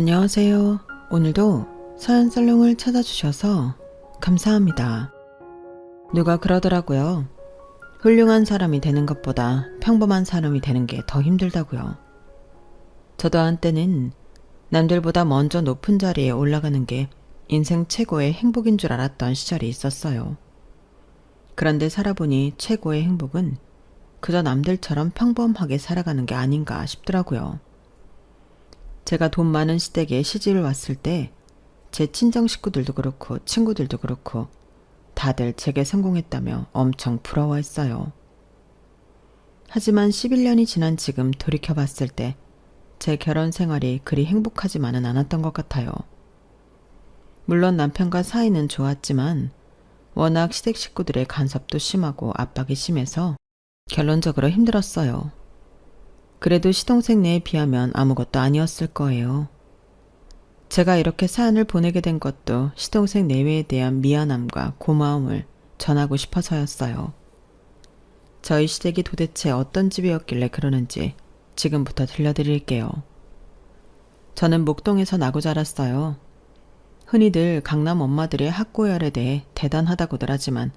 안녕하세요. 오늘도 사연살롱을 찾아주셔서 감사합니다. 누가 그러더라고요. 훌륭한 사람이 되는 것보다 평범한 사람이 되는 게 더 힘들다고요. 저도 한때는 남들보다 먼저 높은 자리에 올라가는 게 인생 최고의 행복인 줄 알았던 시절이 있었어요. 그런데 살아보니 최고의 행복은 그저 남들처럼 평범하게 살아가는 게 아닌가 싶더라고요. 제가 돈 많은 시댁에 시집을 왔을 때 제 친정 식구들도 그렇고 친구들도 그렇고 다들 제게 성공했다며 엄청 부러워했어요. 하지만 11년이 지난 지금 돌이켜봤을 때 제 결혼 생활이 그리 행복하지만은 않았던 것 같아요. 물론 남편과 사이는 좋았지만 워낙 시댁 식구들의 간섭도 심하고 압박이 심해서 결론적으로 힘들었어요. 그래도 시동생 내에 비하면 아무것도 아니었을 거예요. 제가 이렇게 사연을 보내게 된 것도 시동생 내외에 대한 미안함과 고마움을 전하고 싶어서였어요. 저희 시댁이 도대체 어떤 집이었길래 그러는지 지금부터 들려드릴게요. 저는 목동에서 나고 자랐어요. 흔히들 강남 엄마들의 학고열에 대해 대단하다고들 하지만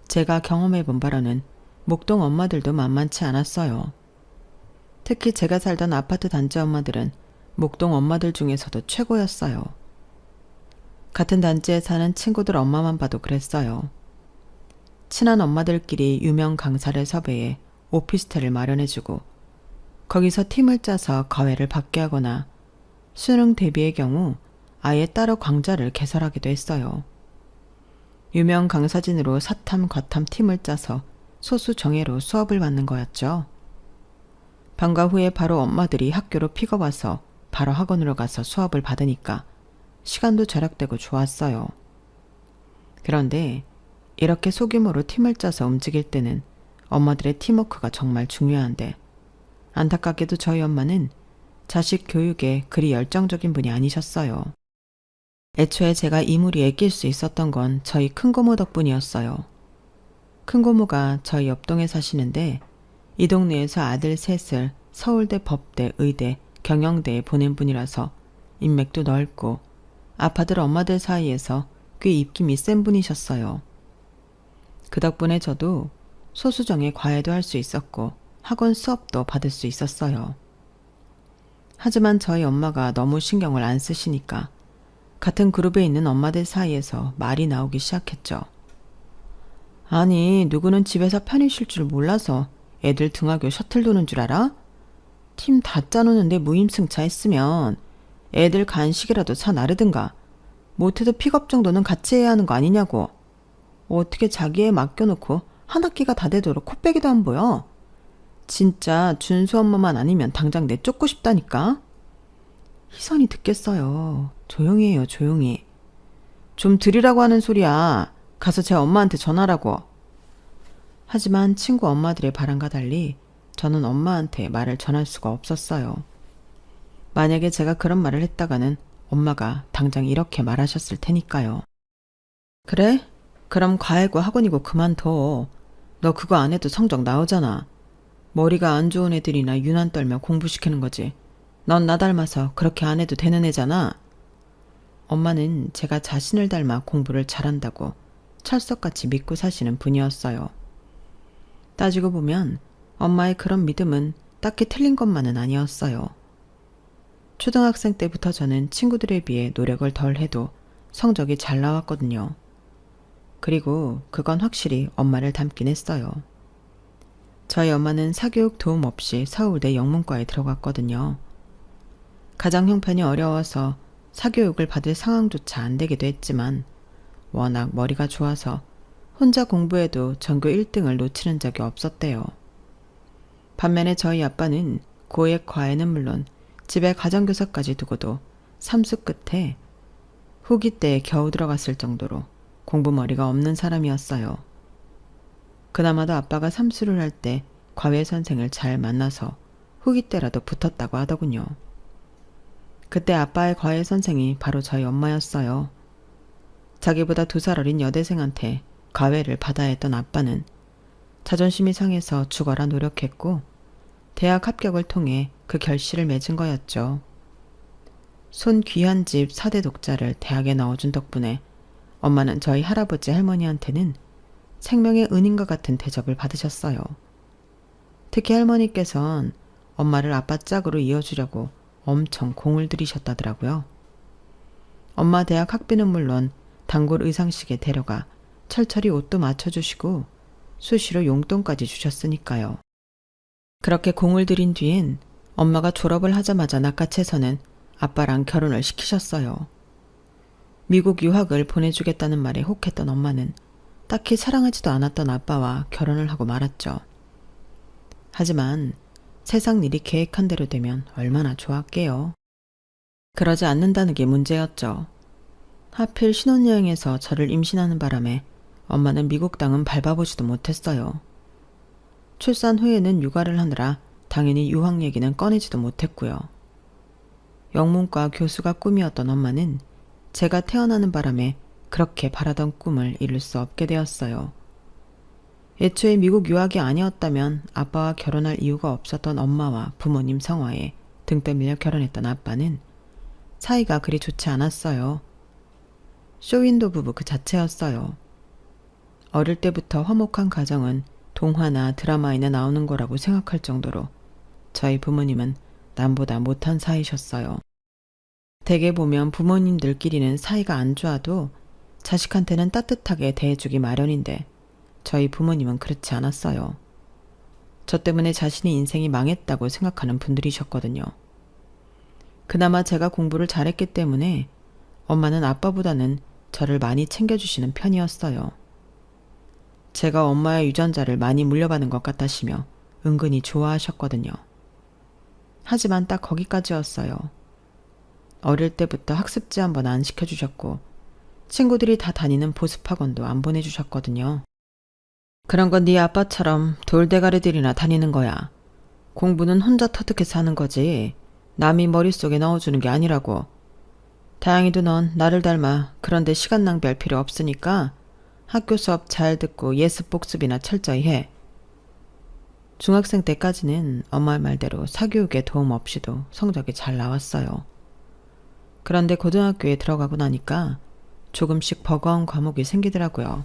제가 경험해본 바로는 목동 엄마들도 만만치 않았어요. 특히 제가 살던 아파트 단지 엄마들은 목동 엄마들 중에서도 최고였어요. 같은 단지에 사는 친구들 엄마만 봐도 그랬어요. 친한 엄마들끼리 유명 강사를 섭외해 오피스텔을 마련해주고 거기서 팀을 짜서 과외를 받게 하거나 수능 대비의 경우 아예 따로 강좌를 개설하기도 했어요. 유명 강사진으로 사탐, 과탐 팀을 짜서 소수 정예로 수업을 받는 거였죠. 방과 후에 바로 엄마들이 학교로 픽업와서 바로 학원으로 가서 수업을 받으니까 시간도 절약되고 좋았어요. 그런데 이렇게 소규모로 팀을 짜서 움직일 때는 엄마들의 팀워크가 정말 중요한데 안타깝게도 저희 엄마는 자식 교육에 그리 열정적인 분이 아니셨어요. 애초에 제가 이 무리에 낄 수 있었던 건 저희 큰고모 덕분이었어요. 큰고모가 저희 옆동에 사시는데 이 동네에서 아들 셋을 서울대, 법대, 의대, 경영대에 보낸 분이라서 인맥도 넓고 아파들 엄마들 사이에서 꽤 입김이 센 분이셨어요. 그 덕분에 저도 소수정예 과외도 할 수 있었고 학원 수업도 받을 수 있었어요. 하지만 저희 엄마가 너무 신경을 안 쓰시니까 같은 그룹에 있는 엄마들 사이에서 말이 나오기 시작했죠. 아니, 누구는 집에서 편히 쉴 줄 몰라서 애들 등하교 셔틀 도는 줄 알아? 팀 다 짜놓는데 무임승차 했으면 애들 간식이라도 사 나르든가 못해도 픽업 정도는 같이 해야 하는 거 아니냐고. 어떻게 자기 애 맡겨놓고 한 학기가 다 되도록 코빼기도 안 보여. 진짜 준수 엄마만 아니면 당장 내쫓고 싶다니까. 희선이 듣겠어요. 조용히 해요, 조용히. 좀 들으라고 하는 소리야. 가서 제 엄마한테 전하라고. 하지만 친구 엄마들의 바람과 달리 저는 엄마한테 말을 전할 수가 없었어요. 만약에 제가 그런 말을 했다가는 엄마가 당장 이렇게 말하셨을 테니까요. 그래? 그럼 과외고 학원이고 그만둬. 너 그거 안 해도 성적 나오잖아. 머리가 안 좋은 애들이나 유난 떨며 공부시키는 거지. 넌 나 닮아서 그렇게 안 해도 되는 애잖아. 엄마는 제가 자신을 닮아 공부를 잘한다고 철석같이 믿고 사시는 분이었어요. 따지고 보면 엄마의 그런 믿음은 딱히 틀린 것만은 아니었어요. 초등학생 때부터 저는 친구들에 비해 노력을 덜 해도 성적이 잘 나왔거든요. 그리고 그건 확실히 엄마를 닮긴 했어요. 저희 엄마는 사교육 도움 없이 서울대 영문과에 들어갔거든요. 가정 형편이 어려워서 사교육을 받을 상황조차 안 되기도 했지만 워낙 머리가 좋아서 혼자 공부해도 전교 1등을 놓치는 적이 없었대요. 반면에 저희 아빠는 고액 과외는 물론 집에 가정교사까지 두고도 삼수 끝에 후기 때에 겨우 들어갔을 정도로 공부머리가 없는 사람이었어요. 그나마도 아빠가 삼수를 할 때 과외 선생을 잘 만나서 후기 때라도 붙었다고 하더군요. 그때 아빠의 과외 선생이 바로 저희 엄마였어요. 자기보다 2살 어린 여대생한테 과외를 받아야 했던 아빠는 자존심이 상해서 죽어라 노력했고 대학 합격을 통해 그 결실을 맺은 거였죠. 손 귀한 집 4대 독자를 대학에 넣어준 덕분에 엄마는 저희 할아버지 할머니한테는 생명의 은인과 같은 대접을 받으셨어요. 특히 할머니께선 엄마를 아빠 짝으로 이어주려고 엄청 공을 들이셨다더라고요. 엄마 대학 학비는 물론 단골 의상식에 데려가 철철이 옷도 맞춰주시고 수시로 용돈까지 주셨으니까요. 그렇게 공을 들인 뒤엔 엄마가 졸업을 하자마자 낚아채서는 아빠랑 결혼을 시키셨어요. 미국 유학을 보내주겠다는 말에 혹했던 엄마는 딱히 사랑하지도 않았던 아빠와 결혼을 하고 말았죠. 하지만 세상 일이 계획한 대로 되면 얼마나 좋았게요. 그러지 않는다는 게 문제였죠. 하필 신혼여행에서 저를 임신하는 바람에 엄마는 미국 땅은 밟아보지도 못했어요. 출산 후에는 육아를 하느라 당연히 유학 얘기는 꺼내지도 못했고요. 영문과 교수가 꿈이었던 엄마는 제가 태어나는 바람에 그렇게 바라던 꿈을 이룰 수 없게 되었어요. 애초에 미국 유학이 아니었다면 아빠와 결혼할 이유가 없었던 엄마와 부모님 성화에 등 떠밀려 결혼했던 아빠는 사이가 그리 좋지 않았어요. 쇼윈도 부부 그 자체였어요. 어릴 때부터 화목한 가정은 동화나 드라마에나 나오는 거라고 생각할 정도로 저희 부모님은 남보다 못한 사이셨어요. 대개 보면 부모님들끼리는 사이가 안 좋아도 자식한테는 따뜻하게 대해주기 마련인데 저희 부모님은 그렇지 않았어요. 저 때문에 자신의 인생이 망했다고 생각하는 분들이셨거든요. 그나마 제가 공부를 잘했기 때문에 엄마는 아빠보다는 저를 많이 챙겨주시는 편이었어요. 제가 엄마의 유전자를 많이 물려받은 것 같다시며 은근히 좋아하셨거든요. 하지만 딱 거기까지였어요. 어릴 때부터 학습지 한번 안 시켜주셨고 친구들이 다 다니는 보습학원도 안 보내주셨거든요. 그런 건 네 아빠처럼 돌대가리들이나 다니는 거야. 공부는 혼자 터득해서 하는 거지 남이 머릿속에 넣어주는 게 아니라고. 다행히도 넌 나를 닮아 그런데 시간 낭비할 필요 없으니까 학교 수업 잘 듣고 예습 복습이나 철저히 해. 중학생 때까지는 엄마 말대로 사교육에 도움 없이도 성적이 잘 나왔어요. 그런데 고등학교에 들어가고 나니까 조금씩 버거운 과목이 생기더라고요.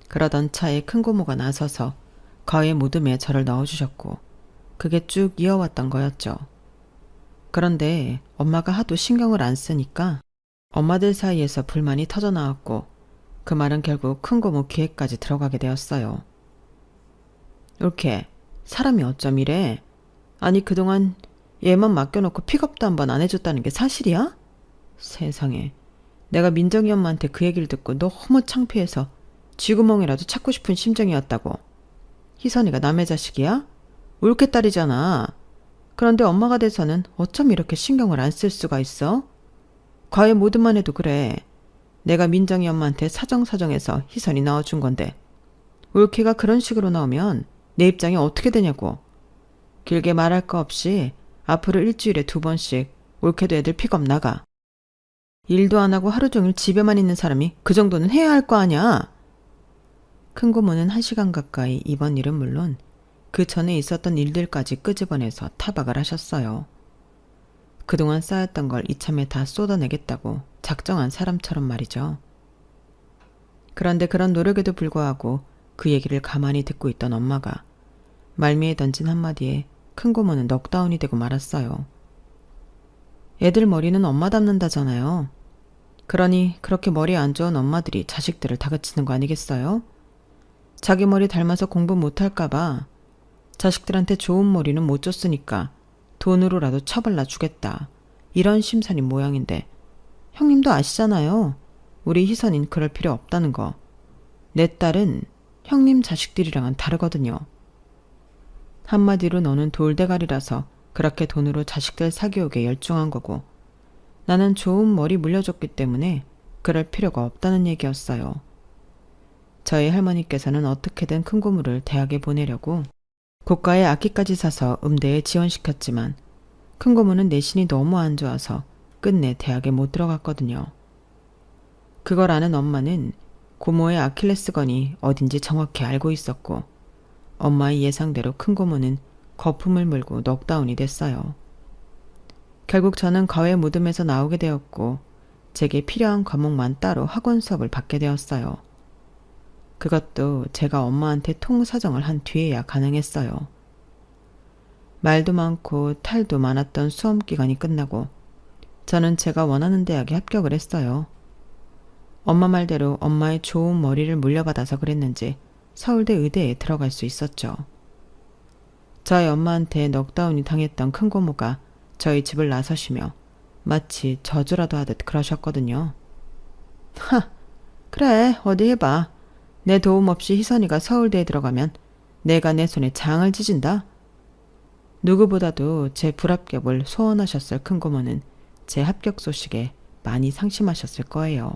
그러던 차에 큰 고모가 나서서 거의 모둠에 저를 넣어주셨고 그게 쭉 이어왔던 거였죠. 그런데 엄마가 하도 신경을 안 쓰니까 엄마들 사이에서 불만이 터져나왔고 그 말은 결국 큰 고모 귀에까지 들어가게 되었어요. 이렇게 사람이 어쩜 이래? 아니 그동안 얘만 맡겨놓고 픽업도 한번 안 해줬다는 게 사실이야? 세상에 내가 민정이 엄마한테 그 얘기를 듣고 너무 창피해서 쥐구멍이라도 찾고 싶은 심정이었다고. 희선이가 남의 자식이야? 올케 딸이잖아. 그런데 엄마가 돼서는 어쩜 이렇게 신경을 안 쓸 수가 있어? 과외 모드만 해도 그래. 내가 민정이 엄마한테 사정사정해서 희선이 낳아준 건데 올케가 그런 식으로 나오면 내 입장이 어떻게 되냐고. 길게 말할 거 없이 앞으로 일주일에 2번씩 올케도 애들 픽업 나가. 일도 안 하고 하루 종일 집에만 있는 사람이 그 정도는 해야 할 거 아냐. 큰 고모는 1시간 가까이 이번 일은 물론 그 전에 있었던 일들까지 끄집어내서 타박을 하셨어요. 그동안 쌓였던 걸 이참에 다 쏟아내겠다고 작정한 사람처럼 말이죠. 그런데 그런 노력에도 불구하고 그 얘기를 가만히 듣고 있던 엄마가 말미에 던진 한마디에 큰 고모는 넉다운이 되고 말았어요. 애들 머리는 엄마 닮는다잖아요. 그러니 그렇게 머리 안 좋은 엄마들이 자식들을 다그치는 거 아니겠어요? 자기 머리 닮아서 공부 못할까봐 자식들한테 좋은 머리는 못 줬으니까 돈으로라도 처발라 주겠다. 이런 심산인 모양인데 형님도 아시잖아요. 우리 희선인 그럴 필요 없다는 거. 내 딸은 형님 자식들이랑은 다르거든요. 한마디로 너는 돌대가리라서 그렇게 돈으로 자식들 사교육에 열중한 거고 나는 좋은 머리 물려줬기 때문에 그럴 필요가 없다는 얘기였어요. 저희 할머니께서는 어떻게든 큰 고모를 대학에 보내려고 고가의 악기까지 사서 음대에 지원시켰지만 큰 고모는 내신이 너무 안 좋아서 끝내 대학에 못 들어갔거든요. 그걸 아는 엄마는 고모의 아킬레스건이 어딘지 정확히 알고 있었고 엄마의 예상대로 큰 고모는 거품을 물고 넉다운이 됐어요. 결국 저는 과외 무덤에서 나오게 되었고 제게 필요한 과목만 따로 학원 수업을 받게 되었어요. 그것도 제가 엄마한테 통사정을 한 뒤에야 가능했어요. 말도 많고 탈도 많았던 수험 기간이 끝나고 저는 제가 원하는 대학에 합격을 했어요. 엄마 말대로 엄마의 좋은 머리를 물려받아서 그랬는지 서울대 의대에 들어갈 수 있었죠. 저희 엄마한테 넉다운이 당했던 큰 고모가 저희 집을 나서시며 마치 저주라도 하듯 그러셨거든요. 하, 그래 어디 해봐. 내 도움 없이 희선이가 서울대에 들어가면 내가 내 손에 장을 찢은다. 누구보다도 제 불합격을 소원하셨을 큰 고모는 제 합격 소식에 많이 상심하셨을 거예요.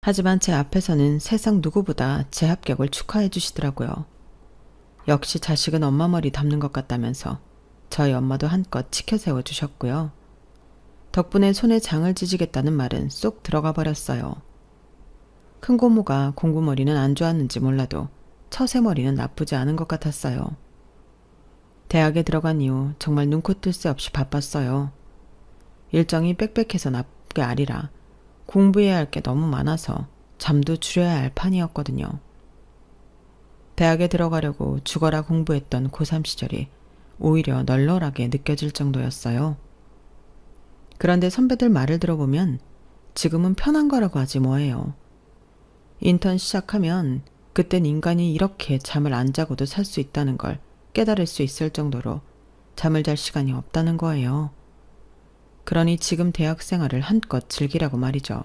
하지만 제 앞에서는 세상 누구보다 제 합격을 축하해 주시더라고요. 역시 자식은 엄마 머리 담는 것 같다면서 저희 엄마도 한껏 치켜세워 주셨고요. 덕분에 손에 장을 찢으겠다는 말은 쏙 들어가 버렸어요. 큰 고모가 공부머리는 안 좋았는지 몰라도 처세머리는 나쁘지 않은 것 같았어요. 대학에 들어간 이후 정말 눈코 뜰 새 없이 바빴어요. 일정이 빽빽해서 나쁘게 아니라 공부해야 할 게 너무 많아서 잠도 줄여야 할 판이었거든요. 대학에 들어가려고 죽어라 공부했던 고3 시절이 오히려 널널하게 느껴질 정도였어요. 그런데 선배들 말을 들어보면 지금은 편한 거라고 하지 뭐예요. 인턴 시작하면 그땐 인간이 이렇게 잠을 안 자고도 살 수 있다는 걸 깨달을 수 있을 정도로 잠을 잘 시간이 없다는 거예요. 그러니 지금 대학 생활을 한껏 즐기라고 말이죠.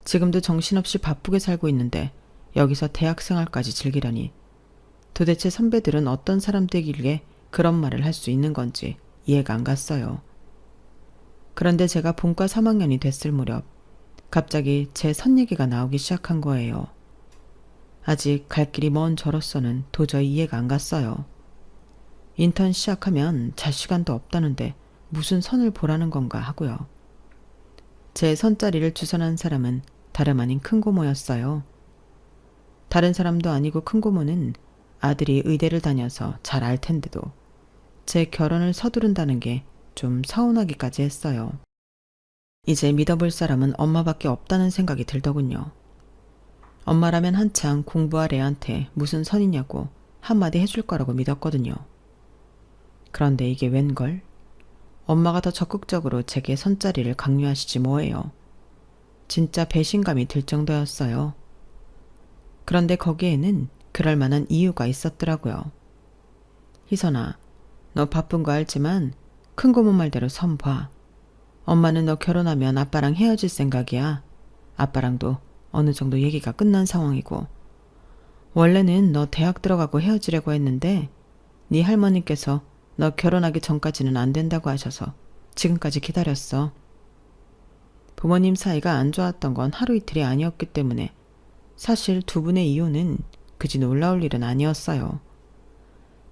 지금도 정신없이 바쁘게 살고 있는데 여기서 대학 생활까지 즐기려니 도대체 선배들은 어떤 사람들이길래 그런 말을 할 수 있는 건지 이해가 안 갔어요. 그런데 제가 본과 3학년이 됐을 무렵 갑자기 제 선 얘기가 나오기 시작한 거예요. 아직 갈 길이 먼 저로서는 도저히 이해가 안 갔어요. 인턴 시작하면 잘 시간도 없다는데 무슨 선을 보라는 건가 하고요. 제 선자리를 주선한 사람은 다름 아닌 큰 고모였어요. 다른 사람도 아니고 큰 고모는 아들이 의대를 다녀서 잘 알 텐데도 제 결혼을 서두른다는 게 좀 서운하기까지 했어요. 이제 믿어볼 사람은 엄마밖에 없다는 생각이 들더군요. 엄마라면 한창 공부할 애한테 무슨 선이냐고 한마디 해줄 거라고 믿었거든요. 그런데 이게 웬걸? 엄마가 더 적극적으로 제게 선자리를 강요하시지 뭐예요. 진짜 배신감이 들 정도였어요. 그런데 거기에는 그럴 만한 이유가 있었더라고요. 희선아, 너 바쁜 거 알지만 큰 고모 말대로 선 봐. 엄마는 너 결혼하면 아빠랑 헤어질 생각이야. 아빠랑도 어느 정도 얘기가 끝난 상황이고 원래는 너 대학 들어가고 헤어지려고 했는데 네 할머니께서 너 결혼하기 전까지는 안 된다고 하셔서 지금까지 기다렸어. 부모님 사이가 안 좋았던 건 하루 이틀이 아니었기 때문에 사실 두 분의 이혼은 그지 놀라울 일은 아니었어요.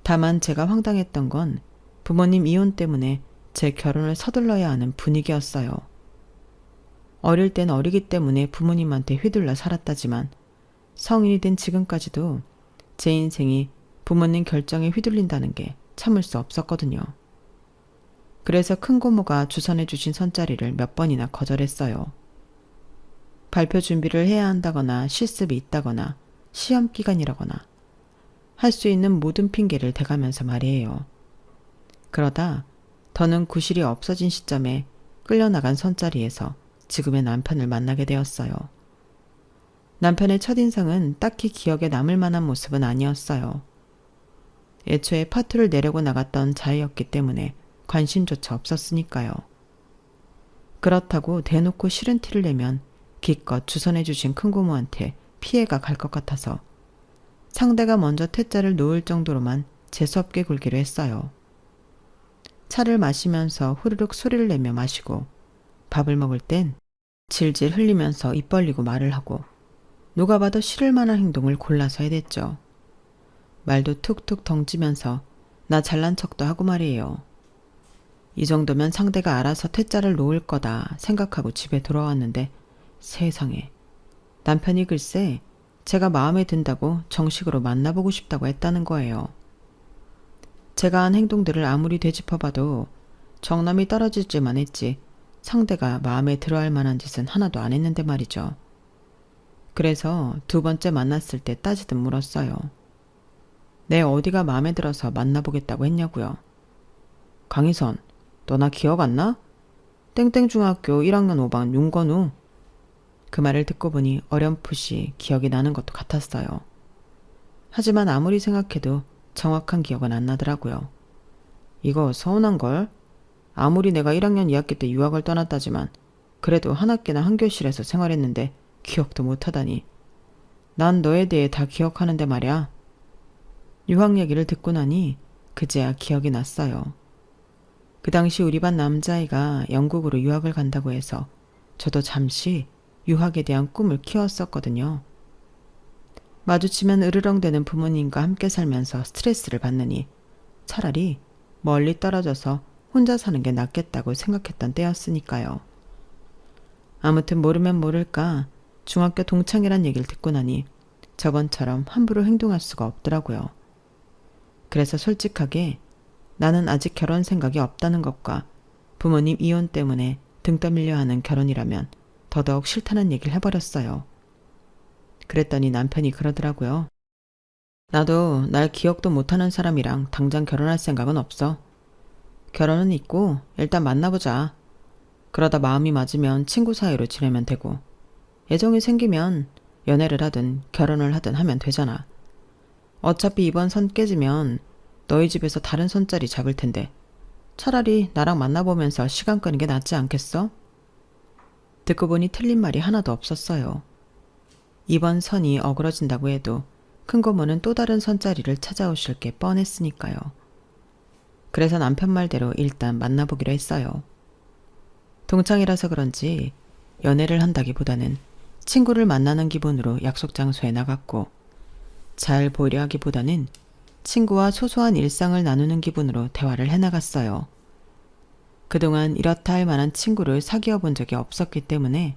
다만 제가 황당했던 건 부모님 이혼 때문에 제 결혼을 서둘러야 하는 분위기였어요. 어릴 땐 어리기 때문에 부모님한테 휘둘러 살았다지만 성인이 된 지금까지도 제 인생이 부모님 결정에 휘둘린다는 게 참을 수 없었거든요. 그래서 큰 고모가 주선해 주신 선자리를 몇 번이나 거절했어요. 발표 준비를 해야 한다거나 실습이 있다거나 시험 기간이라거나 할 수 있는 모든 핑계를 대가면서 말이에요. 그러다 더는 구실이 없어진 시점에 끌려나간 선자리에서 지금의 남편을 만나게 되었어요. 남편의 첫인상은 딱히 기억에 남을 만한 모습은 아니었어요. 애초에 파투를 내려고 나갔던 자이였기 때문에 관심조차 없었으니까요. 그렇다고 대놓고 싫은 티를 내면 기껏 주선해 주신 큰고모한테 피해가 갈 것 같아서 상대가 먼저 퇴짜를 놓을 정도로만 재수없게 굴기로 했어요. 차를 마시면서 후루룩 소리를 내며 마시고 밥을 먹을 땐 질질 흘리면서 입 벌리고 말을 하고 누가 봐도 싫을 만한 행동을 골라서 해댔죠. 말도 툭툭 덩치면서 나 잘난 척도 하고 말이에요. 이 정도면 상대가 알아서 퇴짜를 놓을 거다 생각하고 집에 돌아왔는데 세상에 남편이 글쎄 제가 마음에 든다고 정식으로 만나보고 싶다고 했다는 거예요. 제가 한 행동들을 아무리 되짚어봐도 정남이 떨어질지만 했지 상대가 마음에 들어할 만한 짓은 하나도 안 했는데 말이죠. 그래서 두 번째 만났을 때 따지듯 물었어요. 내 어디가 마음에 들어서 만나보겠다고 했냐고요. 강희선, 너 나 기억 안 나? 땡땡중학교 1학년 5반 윤건우. 그 말을 듣고 보니 어렴풋이 기억이 나는 것도 같았어요. 하지만 아무리 생각해도 정확한 기억은 안 나더라고요. 이거 서운한걸? 아무리 내가 1학년 2학기 때 유학을 떠났다지만 그래도 한 학기나 한 교실에서 생활했는데 기억도 못하다니. 난 너에 대해 다 기억하는데 말이야. 유학 얘기를 듣고 나니 그제야 기억이 났어요. 그 당시 우리 반 남자아이가 영국으로 유학을 간다고 해서 저도 잠시 유학에 대한 꿈을 키웠었거든요. 마주치면 으르렁대는 부모님과 함께 살면서 스트레스를 받느니 차라리 멀리 떨어져서 혼자 사는 게 낫겠다고 생각했던 때였으니까요. 아무튼 모르면 모를까 중학교 동창이란 얘기를 듣고 나니 저번처럼 함부로 행동할 수가 없더라고요. 그래서 솔직하게 나는 아직 결혼 생각이 없다는 것과 부모님 이혼 때문에 등 떠밀려 하는 결혼이라면 더더욱 싫다는 얘기를 해버렸어요. 그랬더니 남편이 그러더라고요. 나도 날 기억도 못하는 사람이랑 당장 결혼할 생각은 없어. 결혼은 있고 일단 만나보자. 그러다 마음이 맞으면 친구 사이로 지내면 되고 애정이 생기면 연애를 하든 결혼을 하든 하면 되잖아. 어차피 이번 선 깨지면 너희 집에서 다른 선자리 잡을 텐데 차라리 나랑 만나보면서 시간 끄는 게 낫지 않겠어? 듣고 보니 틀린 말이 하나도 없었어요. 이번 선이 어그러진다고 해도 큰 고모는 또 다른 선자리를 찾아오실 게 뻔했으니까요. 그래서 남편 말대로 일단 만나보기로 했어요. 동창이라서 그런지 연애를 한다기보다는 친구를 만나는 기분으로 약속 장소에 나갔고 잘 보이려 하기보다는 친구와 소소한 일상을 나누는 기분으로 대화를 해나갔어요. 그동안 이렇다 할 만한 친구를 사귀어 본 적이 없었기 때문에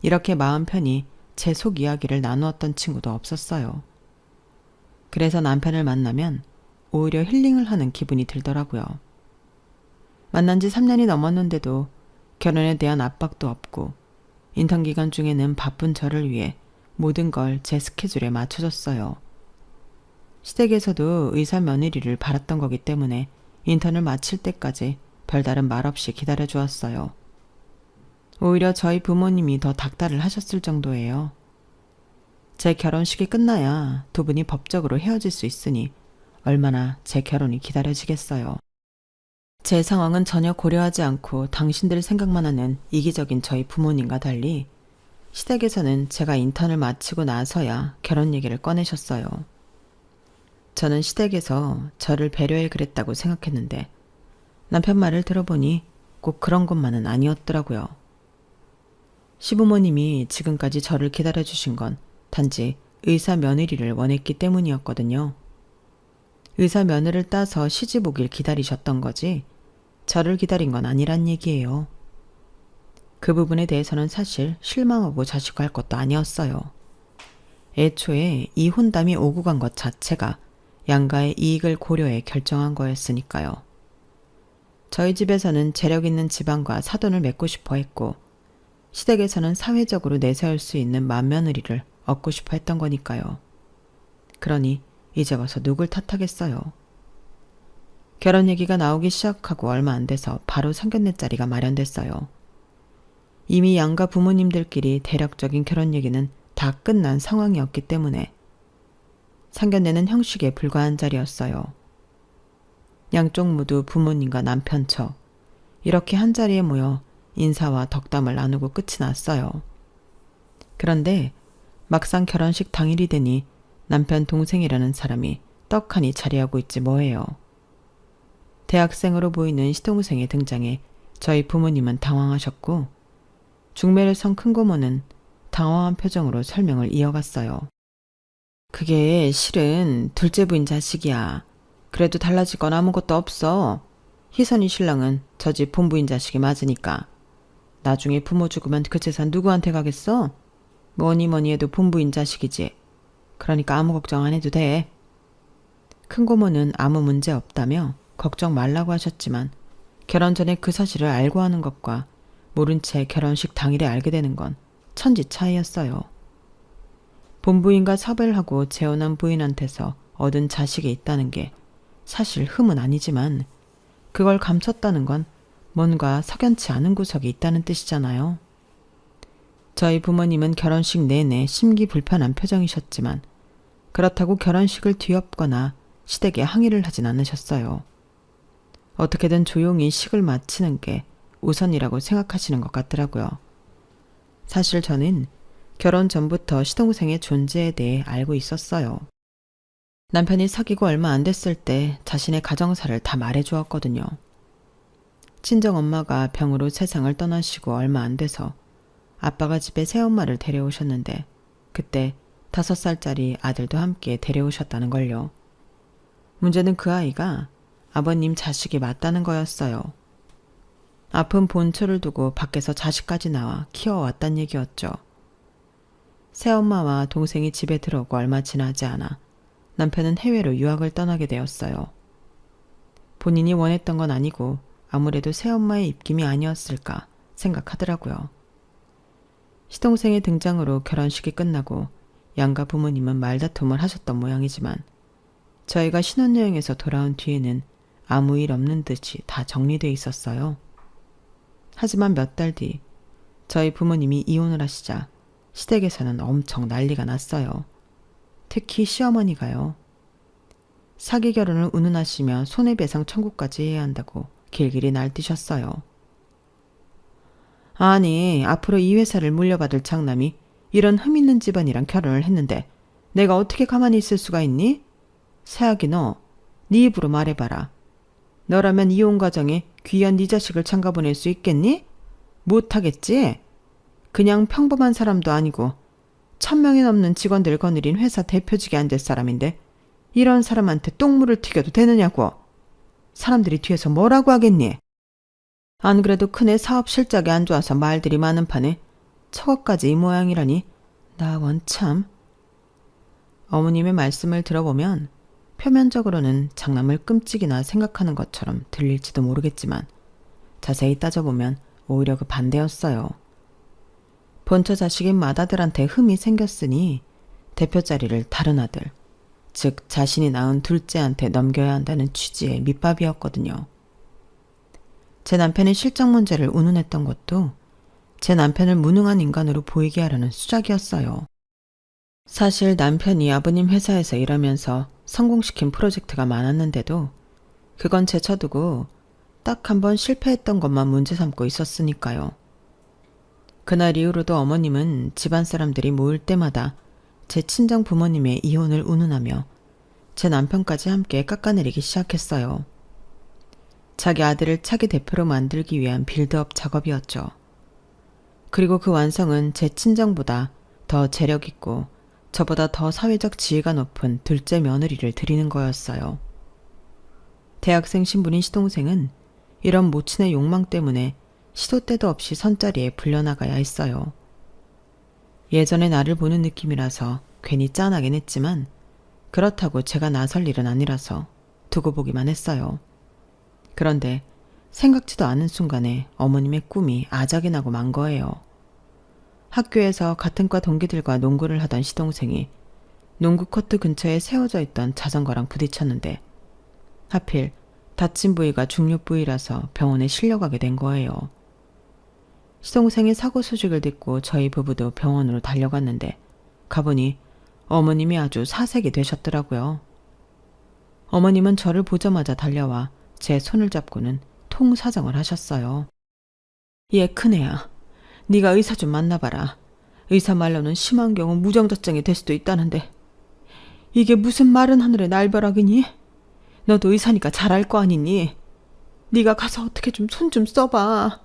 이렇게 마음 편히 제 속 이야기를 나누었던 친구도 없었어요. 그래서 남편을 만나면 오히려 힐링을 하는 기분이 들더라고요. 만난 지 3년이 넘었는데도 결혼에 대한 압박도 없고 인턴 기간 중에는 바쁜 저를 위해 모든 걸 제 스케줄에 맞춰줬어요. 시댁에서도 의사 며느리를 바랐던 거기 때문에 인턴을 마칠 때까지 별다른 말 없이 기다려주었어요. 오히려 저희 부모님이 더 닥달을 하셨을 정도예요. 제 결혼식이 끝나야 두 분이 법적으로 헤어질 수 있으니 얼마나 제 결혼이 기다려지겠어요. 제 상황은 전혀 고려하지 않고 당신들 생각만 하는 이기적인 저희 부모님과 달리 시댁에서는 제가 인턴을 마치고 나서야 결혼 얘기를 꺼내셨어요. 저는 시댁에서 저를 배려해 그랬다고 생각했는데 남편 말을 들어보니 꼭 그런 것만은 아니었더라고요. 시부모님이 지금까지 저를 기다려주신 건 단지 의사 며느리를 원했기 때문이었거든요. 의사 며느를 따서 시집 오길 기다리셨던 거지 저를 기다린 건 아니란 얘기예요. 그 부분에 대해서는 사실 실망하고 자식할 것도 아니었어요. 애초에 이 혼담이 오고 간 것 자체가 양가의 이익을 고려해 결정한 거였으니까요. 저희 집에서는 재력 있는 집안과 사돈을 맺고 싶어 했고 시댁에서는 사회적으로 내세울 수 있는 맏며느리를 얻고 싶어 했던 거니까요. 그러니 이제 와서 누굴 탓하겠어요. 결혼 얘기가 나오기 시작하고 얼마 안 돼서 바로 상견례 자리가 마련됐어요. 이미 양가 부모님들끼리 대략적인 결혼 얘기는 다 끝난 상황이었기 때문에 상견례는 형식에 불과한 자리였어요. 양쪽 모두 부모님과 남편 저 이렇게 한 자리에 모여 인사와 덕담을 나누고 끝이 났어요. 그런데 막상 결혼식 당일이 되니 남편 동생이라는 사람이 떡하니 자리하고 있지 뭐예요. 대학생으로 보이는 시동생의 등장에 저희 부모님은 당황하셨고 중매를 선 큰고모는 당황한 표정으로 설명을 이어갔어요. 그게 실은 둘째 부인 자식이야. 그래도 달라질 건 아무것도 없어. 희선이 신랑은 저 집 본부인 자식이 맞으니까. 나중에 부모 죽으면 그 재산 누구한테 가겠어? 뭐니 뭐니 해도 본부인 자식이지. 그러니까 아무 걱정 안 해도 돼. 큰고모는 아무 문제 없다며 걱정 말라고 하셨지만 결혼 전에 그 사실을 알고 하는 것과 모른 채 결혼식 당일에 알게 되는 건 천지 차이였어요. 본부인과 섭외를 하고 재혼한 부인한테서 얻은 자식이 있다는 게 사실 흠은 아니지만 그걸 감췄다는 건 뭔가 석연치 않은 구석이 있다는 뜻이잖아요. 저희 부모님은 결혼식 내내 심기불편한 표정이셨지만 그렇다고 결혼식을 뒤엎거나 시댁에 항의를 하진 않으셨어요. 어떻게든 조용히 식을 마치는 게 우선이라고 생각하시는 것 같더라고요. 사실 저는 결혼 전부터 시동생의 존재에 대해 알고 있었어요. 남편이 사귀고 얼마 안 됐을 때 자신의 가정사를 다 말해주었거든요. 친정엄마가 병으로 세상을 떠나시고 얼마 안 돼서 아빠가 집에 새엄마를 데려오셨는데 그때 5살짜리 아들도 함께 데려오셨다는 걸요. 문제는 그 아이가 아버님 자식이 맞다는 거였어요. 아픈 본초를 두고 밖에서 자식까지 나와 키워왔단 얘기였죠. 새엄마와 동생이 집에 들어오고 얼마 지나지 않아 남편은 해외로 유학을 떠나게 되었어요. 본인이 원했던 건 아니고 아무래도 새엄마의 입김이 아니었을까 생각하더라고요. 시동생의 등장으로 결혼식이 끝나고 양가 부모님은 말다툼을 하셨던 모양이지만 저희가 신혼여행에서 돌아온 뒤에는 아무 일 없는 듯이 다 정리돼 있었어요. 하지만 몇 달 뒤 저희 부모님이 이혼을 하시자 시댁에서는 엄청 난리가 났어요. 특히 시어머니가요. 사기 결혼을 운운하시며 손해배상 청구까지 해야 한다고 길길이 날뛰셨어요. 아니, 앞으로 이 회사를 물려받을 장남이 이런 흠 있는 집안이랑 결혼을 했는데 내가 어떻게 가만히 있을 수가 있니? 새아기 너, 네 입으로 말해봐라. 너라면 이혼 과정에 귀한 네 자식을 장가보낼 수 있겠니? 못하겠지? 그냥 평범한 사람도 아니고 1000명이 넘는 직원들 거느린 회사 대표직에 앉을 사람인데 이런 사람한테 똥물을 튀겨도 되느냐고. 사람들이 뒤에서 뭐라고 하겠니? 안 그래도 큰애 사업 실적이 안 좋아서 말들이 많은 판에 저것까지 이 모양이라니 나 원참. 어머님의 말씀을 들어보면 표면적으로는 장남을 끔찍이나 생각하는 것처럼 들릴지도 모르겠지만 자세히 따져보면 오히려 그 반대였어요. 본처 자식인 맏아들한테 흠이 생겼으니 대표 자리를 다른 아들, 즉 자신이 낳은 둘째한테 넘겨야 한다는 취지의 밑밥이었거든요. 제 남편의 실적 문제를 운운했던 것도 제 남편을 무능한 인간으로 보이게 하려는 수작이었어요. 사실 남편이 아버님 회사에서 일하면서 성공시킨 프로젝트가 많았는데도 그건 제쳐두고 딱 한 번 실패했던 것만 문제 삼고 있었으니까요. 그날 이후로도 어머님은 집안 사람들이 모일 때마다 제 친정 부모님의 이혼을 운운하며 제 남편까지 함께 깎아내리기 시작했어요. 자기 아들을 차기 대표로 만들기 위한 빌드업 작업이었죠. 그리고 그 완성은 제 친정보다 더 재력 있고 저보다 더 사회적 지위가 높은 둘째 며느리를 들이는 거였어요. 대학생 신분인 시동생은 이런 모친의 욕망 때문에 시도 때도 없이 선자리에 불려나가야 했어요. 예전에 나를 보는 느낌이라서 괜히 짠하긴 했지만 그렇다고 제가 나설 일은 아니라서 두고 보기만 했어요. 그런데 생각지도 않은 순간에 어머님의 꿈이 아작이 나고 만 거예요. 학교에서 같은 과 동기들과 농구를 하던 시동생이 농구 코트 근처에 세워져 있던 자전거랑 부딪혔는데 하필 다친 부위가 중요 부위라서 병원에 실려가게 된 거예요. 시동생의 사고 소식을 듣고 저희 부부도 병원으로 달려갔는데 가보니 어머님이 아주 사색이 되셨더라고요. 어머님은 저를 보자마자 달려와 제 손을 잡고는 통사정을 하셨어요. 얘 큰애야. 네가 의사 좀 만나봐라. 의사 말로는 심한 경우 무정자증이 될 수도 있다는데 이게 무슨 마른 하늘의 날벼락이니? 너도 의사니까 잘 알 거 아니니? 네가 가서 어떻게 좀 손 좀 써봐.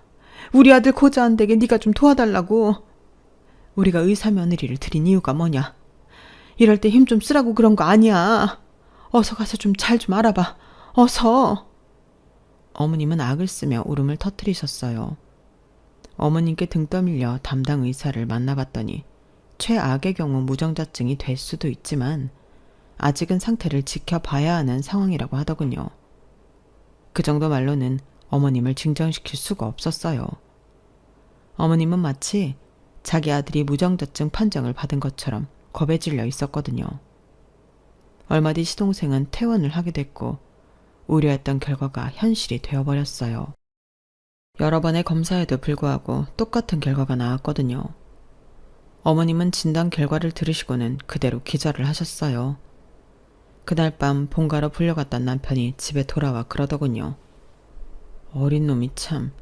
우리 아들 고자 안 되게 네가 좀 도와달라고. 우리가 의사 며느리를 들인 이유가 뭐냐? 이럴 때 힘 좀 쓰라고 그런 거 아니야. 어서 가서 좀 잘 좀 알아봐. 어서. 어머님은 악을 쓰며 울음을 터뜨리셨어요. 어머님께 등 떠밀려 담당 의사를 만나봤더니 최악의 경우 무정자증이 될 수도 있지만 아직은 상태를 지켜봐야 하는 상황이라고 하더군요. 그 정도 말로는 어머님을 진정시킬 수가 없었어요. 어머님은 마치 자기 아들이 무정자증 판정을 받은 것처럼 겁에 질려 있었거든요. 얼마 뒤 시동생은 퇴원을 하게 됐고 우려했던 결과가 현실이 되어버렸어요. 여러 번의 검사에도 불구하고 똑같은 결과가 나왔거든요. 어머님은 진단 결과를 들으시고는 그대로 기절을 하셨어요. 그날 밤 본가로 불려갔던 남편이 집에 돌아와 그러더군요. 어린 놈이 참,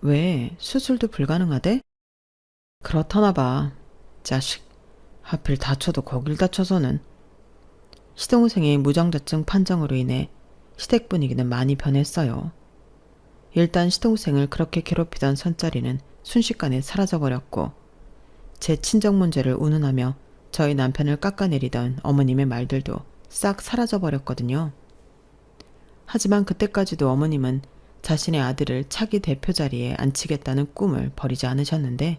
왜 수술도 불가능하대? 그렇다나 봐. 자식, 하필 다쳐도 거길 다쳐서는. 시동생의 무정자증 판정으로 인해 시댁 분위기는 많이 변했어요. 일단 시동생을 그렇게 괴롭히던 선자리는 순식간에 사라져버렸고 제 친정 문제를 운운하며 저희 남편을 깎아내리던 어머님의 말들도 싹 사라져버렸거든요. 하지만 그때까지도 어머님은 자신의 아들을 차기 대표 자리에 앉히겠다는 꿈을 버리지 않으셨는데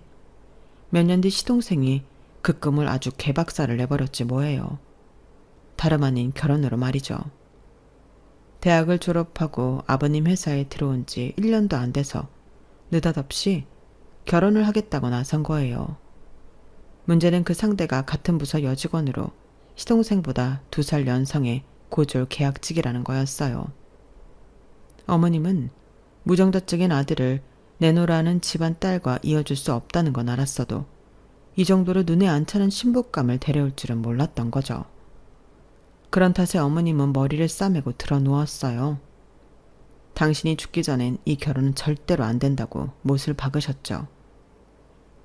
몇 년 뒤 시동생이 그 꿈을 아주 개박살을 내버렸지 뭐예요. 다름 아닌 결혼으로 말이죠. 대학을 졸업하고 아버님 회사에 들어온 지 1년도 안 돼서 느닷없이 결혼을 하겠다고 나선 거예요. 문제는 그 상대가 같은 부서 여직원으로 시동생보다 2살 연상의 고졸 계약직이라는 거였어요. 어머님은 무정자증인 아들을 내놓으라는 집안 딸과 이어줄 수 없다는 건 알았어도 이 정도로 눈에 안 차는 신부감을 데려올 줄은 몰랐던 거죠. 그런 탓에 어머님은 머리를 싸매고 들어 누웠어요. 당신이 죽기 전엔 이 결혼은 절대로 안 된다고 못을 박으셨죠.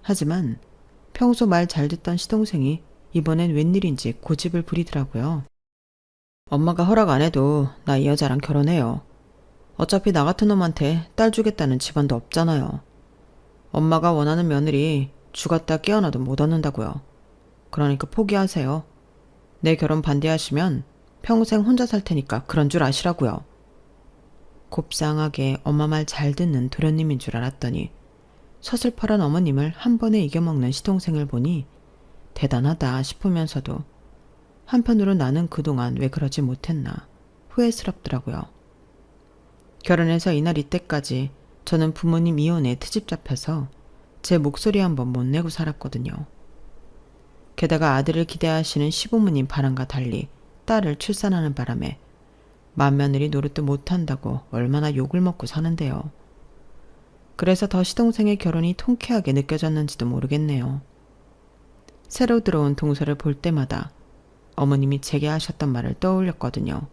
하지만 평소 말 잘 듣던 시동생이 이번엔 웬일인지 고집을 부리더라고요. 엄마가 허락 안 해도 나 이 여자랑 결혼해요. 어차피 나 같은 놈한테 딸 주겠다는 집안도 없잖아요. 엄마가 원하는 며느리 죽었다 깨어나도 못 얻는다고요. 그러니까 포기하세요. 내 결혼 반대하시면 평생 혼자 살 테니까 그런 줄 아시라고요. 곱상하게 엄마 말 잘 듣는 도련님인 줄 알았더니 서슬퍼런 어머님을 한 번에 이겨먹는 시동생을 보니 대단하다 싶으면서도 한편으로 나는 그동안 왜 그러지 못했나 후회스럽더라고요. 결혼해서 이날 이때까지 저는 부모님 이혼에 트집 잡혀서 제 목소리 한번 못 내고 살았거든요. 게다가 아들을 기대하시는 시부모님 바람과 달리 딸을 출산하는 바람에 맏며느리 노릇도 못한다고 얼마나 욕을 먹고 사는데요. 그래서 더 시동생의 결혼이 통쾌하게 느껴졌는지도 모르겠네요. 새로 들어온 동서를 볼 때마다 어머님이 제게 하셨던 말을 떠올렸거든요.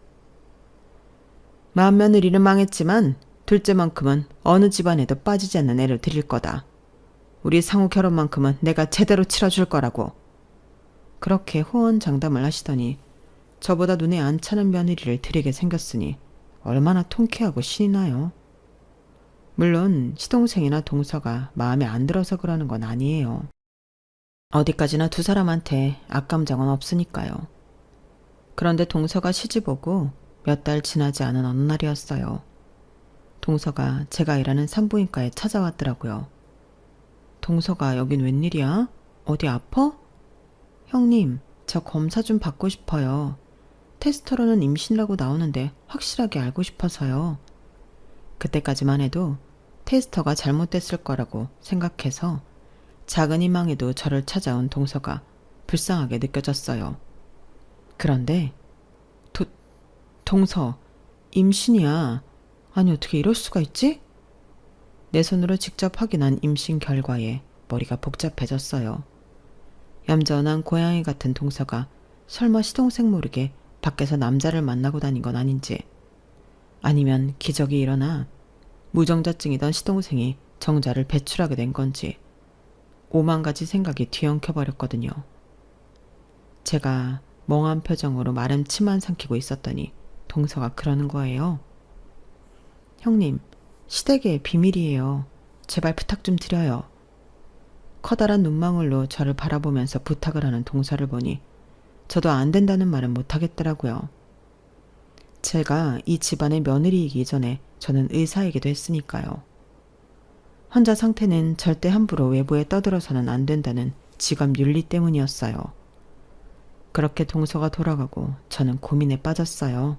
맏며느리는 망했지만 둘째만큼은 어느 집안에도 빠지지 않는 애를 드릴 거다. 우리 상우 결혼만큼은 내가 제대로 치러줄 거라고. 그렇게 호언장담을 하시더니 저보다 눈에 안 차는 며느리를 드리게 생겼으니 얼마나 통쾌하고 신이 나요. 물론 시동생이나 동서가 마음에 안 들어서 그러는 건 아니에요. 어디까지나 두 사람한테 악감정은 없으니까요. 그런데 동서가 시집 오고 몇 달 지나지 않은 어느 날이었어요. 동서가 제가 일하는 산부인과에 찾아왔더라고요. 동서가 여긴 웬일이야? 어디 아파? 형님, 저 검사 좀 받고 싶어요. 테스트로는 임신이라고 나오는데 확실하게 알고 싶어서요. 그때까지만 해도 테스터가 잘못됐을 거라고 생각해서 작은 희망에도 저를 찾아온 동서가 불쌍하게 느껴졌어요. 그런데 동서, 임신이야. 아니 어떻게 이럴 수가 있지? 내 손으로 직접 확인한 임신 결과에 머리가 복잡해졌어요. 얌전한 고양이 같은 동서가 설마 시동생 모르게 밖에서 남자를 만나고 다닌 건 아닌지, 아니면 기적이 일어나 무정자증이던 시동생이 정자를 배출하게 된 건지 오만 가지 생각이 뒤엉켜버렸거든요. 제가 멍한 표정으로 마른 침만 삼키고 있었더니 동서가 그러는 거예요. 형님, 시댁의 비밀이에요. 제발 부탁 좀 드려요. 커다란 눈망울로 저를 바라보면서 부탁을 하는 동서를 보니 저도 안 된다는 말은 못하겠더라고요. 제가 이 집안의 며느리이기 전에 저는 의사이기도 했으니까요. 환자 상태는 절대 함부로 외부에 떠들어서는 안 된다는 직업 윤리 때문이었어요. 그렇게 동서가 돌아가고 저는 고민에 빠졌어요.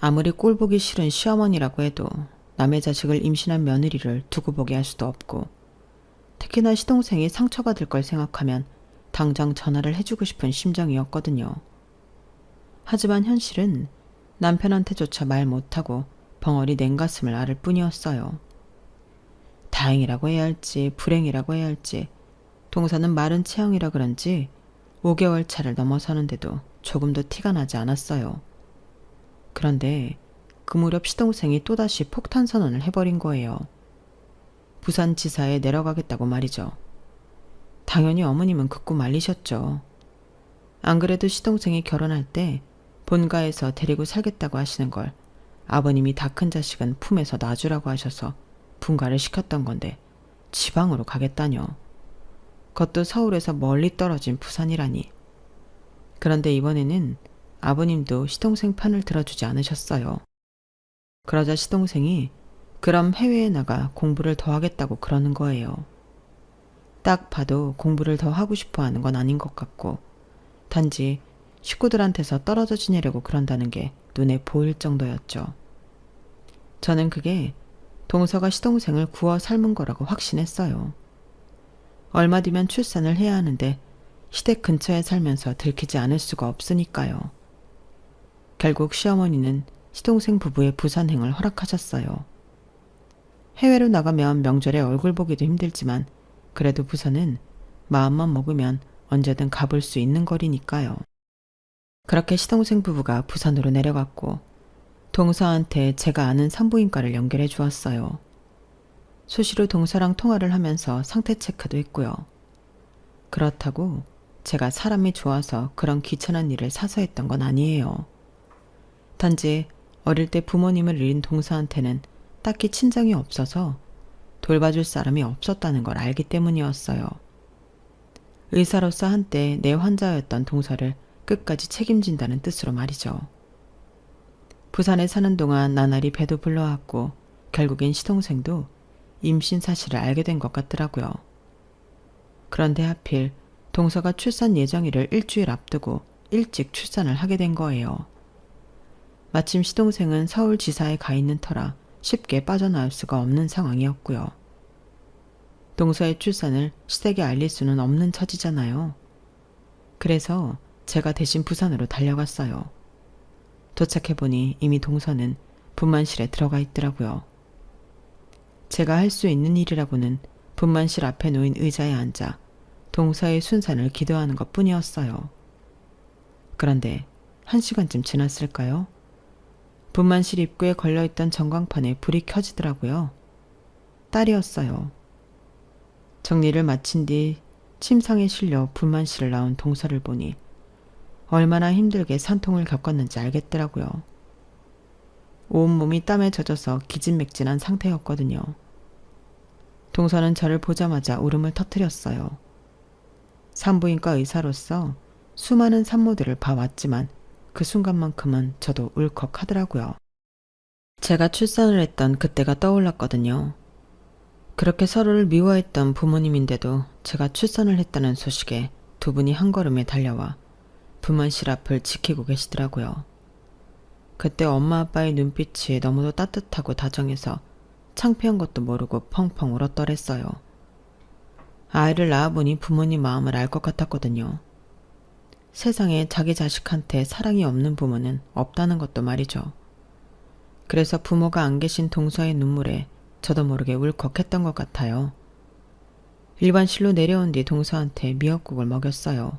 아무리 꼴보기 싫은 시어머니라고 해도 남의 자식을 임신한 며느리를 두고 보게 할 수도 없고, 특히나 시동생이 상처받을 걸 생각하면 당장 전화를 해주고 싶은 심정이었거든요. 하지만 현실은 남편한테조차 말 못하고 벙어리 냉가슴을 앓을 뿐이었어요. 다행이라고 해야 할지 불행이라고 해야 할지, 동서는 마른 체형이라 그런지 5개월 차를 넘어서는데도 조금도 티가 나지 않았어요. 그런데 그 무렵 시동생이 또다시 폭탄 선언을 해버린 거예요. 부산지사에 내려가겠다고 말이죠. 당연히 어머님은 극구 말리셨죠. 안 그래도 시동생이 결혼할 때 본가에서 데리고 살겠다고 하시는 걸 아버님이 다 큰 자식은 품에서 놔주라고 하셔서 분가를 시켰던 건데 지방으로 가겠다뇨. 그것도 서울에서 멀리 떨어진 부산이라니. 그런데 이번에는 아버님도 시동생 편을 들어주지 않으셨어요. 그러자 시동생이 그럼 해외에 나가 공부를 더 하겠다고 그러는 거예요. 딱 봐도 공부를 더 하고 싶어 하는 건 아닌 것 같고, 단지 식구들한테서 떨어져 지내려고 그런다는 게 눈에 보일 정도였죠. 저는 그게 동서가 시동생을 구워 삶은 거라고 확신했어요. 얼마 뒤면 출산을 해야 하는데 시댁 근처에 살면서 들키지 않을 수가 없으니까요. 결국 시어머니는 시동생 부부의 부산행을 허락하셨어요. 해외로 나가면 명절에 얼굴 보기도 힘들지만 그래도 부산은 마음만 먹으면 언제든 가볼 수 있는 거리니까요. 그렇게 시동생 부부가 부산으로 내려갔고 동서한테 제가 아는 산부인과를 연결해 주었어요. 수시로 동서랑 통화를 하면서 상태 체크도 했고요. 그렇다고 제가 사람이 좋아서 그런 귀찮은 일을 사서 했던 건 아니에요. 단지 어릴 때 부모님을 잃은 동서한테는 딱히 친정이 없어서 돌봐줄 사람이 없었다는 걸 알기 때문이었어요. 의사로서 한때 내 환자였던 동서를 끝까지 책임진다는 뜻으로 말이죠. 부산에 사는 동안 나날이 배도 불러왔고 결국엔 시동생도 임신 사실을 알게 된 것 같더라고요. 그런데 하필 동서가 출산 예정일을 일주일 앞두고 일찍 출산을 하게 된 거예요. 마침 시동생은 서울지사에 가 있는 터라 쉽게 빠져나올 수가 없는 상황이었고요. 동서의 출산을 시댁에 알릴 수는 없는 처지잖아요. 그래서 제가 대신 부산으로 달려갔어요. 도착해보니 이미 동서는 분만실에 들어가 있더라고요. 제가 할 수 있는 일이라고는 분만실 앞에 놓인 의자에 앉아 동서의 순산을 기도하는 것 뿐이었어요. 그런데 1시간쯤 지났을까요? 분만실 입구에 걸려있던 전광판에 불이 켜지더라고요. 딸이었어요. 정리를 마친 뒤 침상에 실려 분만실을 나온 동서를 보니 얼마나 힘들게 산통을 겪었는지 알겠더라고요. 온몸이 땀에 젖어서 기진맥진한 상태였거든요. 동서는 저를 보자마자 울음을 터뜨렸어요. 산부인과 의사로서 수많은 산모들을 봐왔지만 그 순간만큼은 저도 울컥하더라고요. 제가 출산을 했던 그때가 떠올랐거든요. 그렇게 서로를 미워했던 부모님인데도 제가 출산을 했다는 소식에 두 분이 한 걸음에 달려와 분만실 앞을 지키고 계시더라고요. 그때 엄마 아빠의 눈빛이 너무도 따뜻하고 다정해서 창피한 것도 모르고 펑펑 울었더랬어요. 아이를 낳아보니 부모님 마음을 알 것 같았거든요. 세상에 자기 자식한테 사랑이 없는 부모는 없다는 것도 말이죠. 그래서 부모가 안 계신 동서의 눈물에 저도 모르게 울컥했던 것 같아요. 일반실로 내려온 뒤 동서한테 미역국을 먹였어요.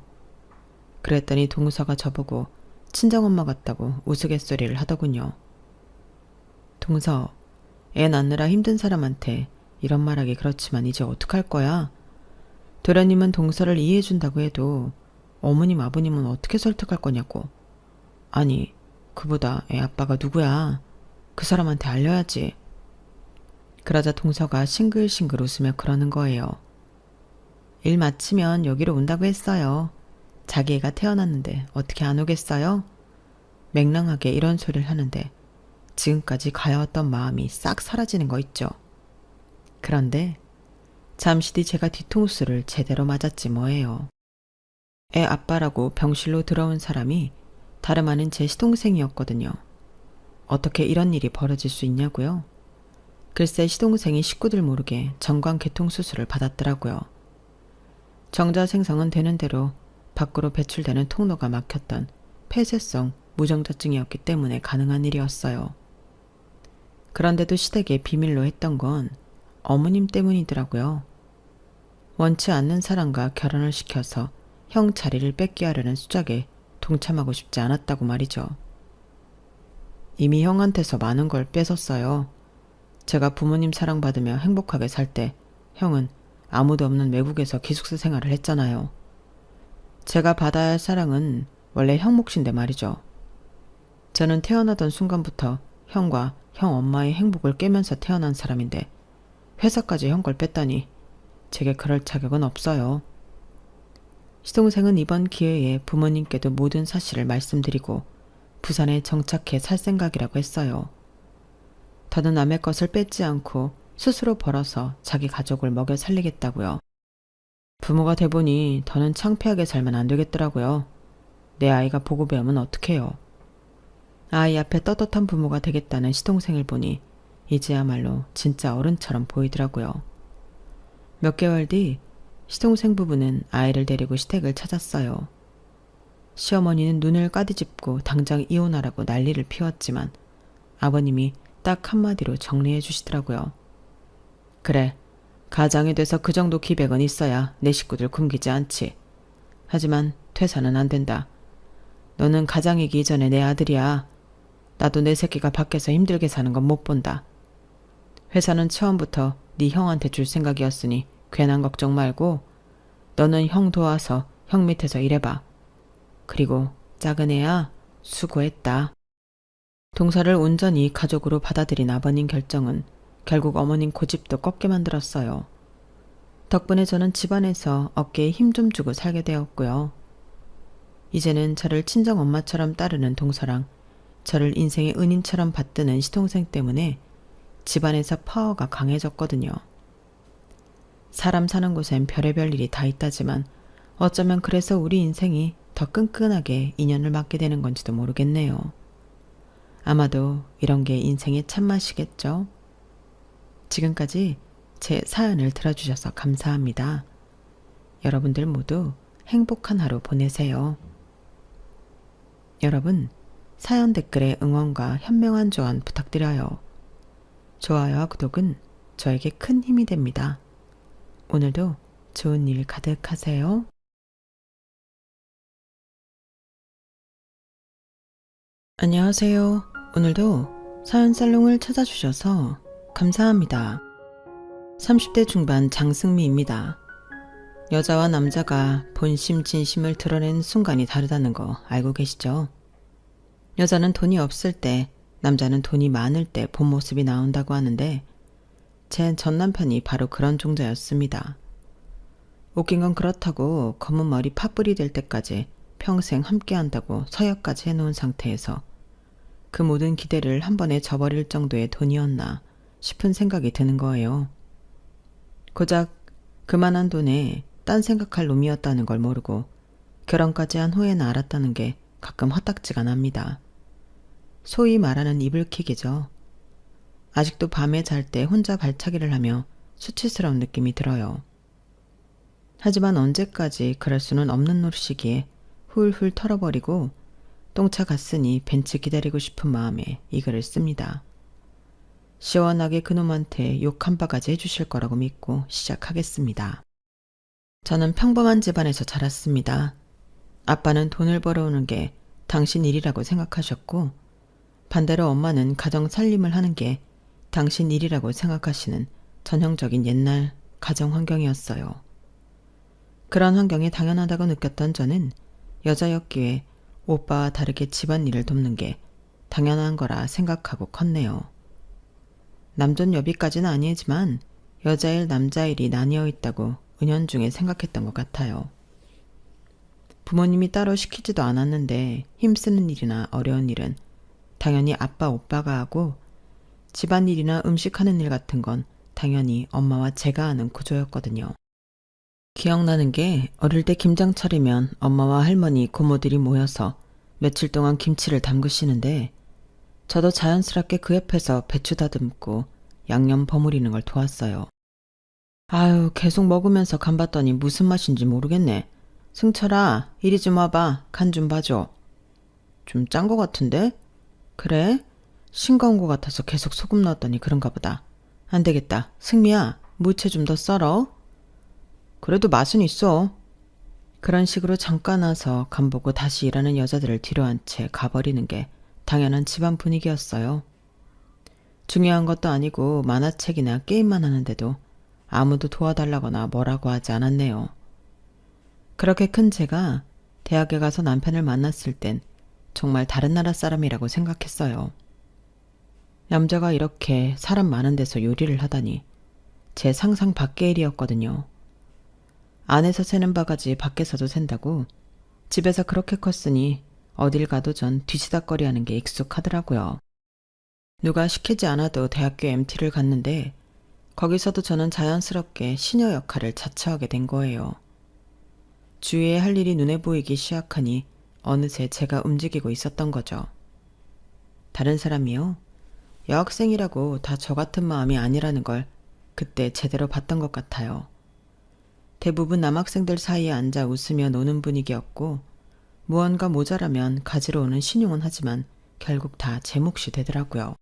그랬더니 동서가 저보고 친정엄마 같다고 우스갯소리를 하더군요. 동서, 애 낳느라 힘든 사람한테 이런 말하기 그렇지만 이제 어떡할 거야? 도련님은 동서를 이해해준다고 해도 어머님 아버님은 어떻게 설득할 거냐고. 아니, 그보다 애 아빠가 누구야? 그 사람한테 알려야지. 그러자 동서가 싱글싱글 웃으며 그러는 거예요. 일 마치면 여기로 온다고 했어요. 자기 애가 태어났는데 어떻게 안 오겠어요? 맹랑하게 이런 소리를 하는데 지금까지 가여웠던 마음이 싹 사라지는 거 있죠. 그런데 잠시 뒤 제가 뒤통수를 제대로 맞았지 뭐예요. 애 아빠라고 병실로 들어온 사람이 다름 아닌 제 시동생이었거든요. 어떻게 이런 일이 벌어질 수 있냐고요? 글쎄 시동생이 식구들 모르게 정관계통수술을 받았더라고요. 정자 생성은 되는 대로 밖으로 배출되는 통로가 막혔던 폐쇄성 무정자증이었기 때문에 가능한 일이었어요. 그런데도 시댁에 비밀로 했던 건 어머님 때문이더라고요. 원치 않는 사람과 결혼을 시켜서 형 자리를 뺏게 하려는 수작에 동참하고 싶지 않았다고 말이죠. 이미 형한테서 많은 걸 뺏었어요. 제가 부모님 사랑받으며 행복하게 살 때 형은 아무도 없는 외국에서 기숙사 생활을 했잖아요. 제가 받아야 할 사랑은 원래 형 몫인데 말이죠. 저는 태어나던 순간부터 형과 형 엄마의 행복을 깨면서 태어난 사람인데 회사까지 형 걸 뺐다니 제게 그럴 자격은 없어요. 시동생은 이번 기회에 부모님께도 모든 사실을 말씀드리고 부산에 정착해 살 생각이라고 했어요. 더는 남의 것을 뺏지 않고 스스로 벌어서 자기 가족을 먹여 살리겠다고요. 부모가 돼보니 더는 창피하게 살면 안 되겠더라고요. 내 아이가 보고 배우면 어떡해요. 아이 앞에 떳떳한 부모가 되겠다는 시동생을 보니 이제야말로 진짜 어른처럼 보이더라고요. 몇 개월 뒤 시동생 부부는 아이를 데리고 시댁을 찾았어요. 시어머니는 눈을 까디집고 당장 이혼하라고 난리를 피웠지만 아버님이 딱 한마디로 정리해 주시더라고요. 그래, 가장이 돼서 그 정도 기백은 있어야 내 식구들 굶기지 않지. 하지만 퇴사는 안 된다. 너는 가장이기 이전에 내 아들이야. 나도 내 새끼가 밖에서 힘들게 사는 건 못 본다. 회사는 처음부터 네 형한테 줄 생각이었으니 괜한 걱정 말고 너는 형 도와서 형 밑에서 일해봐. 그리고 작은 애야, 수고했다. 동서를 온전히 가족으로 받아들인 아버님 결정은 결국 어머님 고집도 꺾게 만들었어요. 덕분에 저는 집안에서 어깨에 힘 좀 주고 살게 되었고요. 이제는 저를 친정엄마처럼 따르는 동서랑 저를 인생의 은인처럼 받드는 시동생 때문에 집안에서 파워가 강해졌거든요. 사람 사는 곳엔 별의별 일이 다 있다지만 어쩌면 그래서 우리 인생이 더 끈끈하게 인연을 맺게 되는 건지도 모르겠네요. 아마도 이런 게 인생의 참맛이겠죠. 지금까지 제 사연을 들어주셔서 감사합니다. 여러분들 모두 행복한 하루 보내세요. 여러분, 사연 댓글에 응원과 현명한 조언 부탁드려요. 좋아요와 구독은 저에게 큰 힘이 됩니다. 오늘도 좋은 일 가득하세요. 안녕하세요. 오늘도 사연 살롱을 찾아주셔서 감사합니다. 30대 중반 장승미입니다. 여자와 남자가 본심 진심을 드러내는 순간이 다르다는 거 알고 계시죠? 여자는 돈이 없을 때, 남자는 돈이 많을 때 본 모습이 나온다고 하는데 제 전 남편이 바로 그런 종자였습니다. 웃긴 건 그렇다고 검은 머리 팥불이 될 때까지 평생 함께한다고 서약까지 해놓은 상태에서 그 모든 기대를 한 번에 저버릴 정도의 돈이었나 싶은 생각이 드는 거예요. 고작 그만한 돈에 딴 생각할 놈이었다는 걸 모르고 결혼까지 한 후에는 알았다는 게 가끔 헛딱지가 납니다. 소위 말하는 이불킥이죠. 아직도 밤에 잘 때 혼자 발차기를 하며 수치스러운 느낌이 들어요. 하지만 언제까지 그럴 수는 없는 노릇이기에 훌훌 털어버리고 똥차 갔으니 벤츠 기다리고 싶은 마음에 이 글을 씁니다. 시원하게 그놈한테 욕 한 바가지 해주실 거라고 믿고 시작하겠습니다. 저는 평범한 집안에서 자랐습니다. 아빠는 돈을 벌어오는 게 당신 일이라고 생각하셨고 반대로 엄마는 가정 살림을 하는 게 당신 일이라고 생각하시는 전형적인 옛날 가정 환경이었어요. 그런 환경이 당연하다고 느꼈던 저는 여자였기에 오빠와 다르게 집안일을 돕는 게 당연한 거라 생각하고 컸네요. 남존여비까지는 아니지만 여자일 남자일이 나뉘어 있다고 은연중에 생각했던 것 같아요. 부모님이 따로 시키지도 않았는데 힘쓰는 일이나 어려운 일은 당연히 아빠, 오빠가 하고 집안일이나 음식하는 일 같은 건 당연히 엄마와 제가 하는 구조였거든요. 기억나는 게 어릴 때 김장 차리면 엄마와 할머니, 고모들이 모여서 며칠 동안 김치를 담그시는데 저도 자연스럽게 그 옆에서 배추 다듬고 양념 버무리는 걸 도왔어요. 아유, 계속 먹으면서 간 봤더니 무슨 맛인지 모르겠네. 승철아, 이리 좀 와봐. 간 좀 봐줘. 좀 짠 거 같은데? 그래? 싱거운 거 같아서 계속 소금 넣었더니 그런가 보다. 안 되겠다. 승미야, 무채 좀 더 썰어. 그래도 맛은 있어. 그런 식으로 잠깐 와서 간 보고 다시 일하는 여자들을 뒤로 한 채 가버리는 게 당연한 집안 분위기였어요. 중요한 것도 아니고 만화책이나 게임만 하는데도 아무도 도와달라거나 뭐라고 하지 않았네요. 그렇게 큰 제가 대학에 가서 남편을 만났을 땐 정말 다른 나라 사람이라고 생각했어요. 남자가 이렇게 사람 많은 데서 요리를 하다니 제 상상 밖의 일이었거든요. 안에서 새는 바가지 밖에서도 샌다고 집에서 그렇게 컸으니 어딜 가도 전 뒤치다꺼리 하는 게 익숙하더라고요. 누가 시키지 않아도 대학교 MT를 갔는데 거기서도 저는 자연스럽게 시녀 역할을 자처하게 된 거예요. 주위에 할 일이 눈에 보이기 시작하니 어느새 제가 움직이고 있었던 거죠. 다른 사람이요? 여학생이라고 다 저 같은 마음이 아니라는 걸 그때 제대로 봤던 것 같아요. 대부분 남학생들 사이에 앉아 웃으며 노는 분위기였고 무언가 모자라면 가지러 오는 신용은 하지만 결국 다 제 몫이 되더라고요.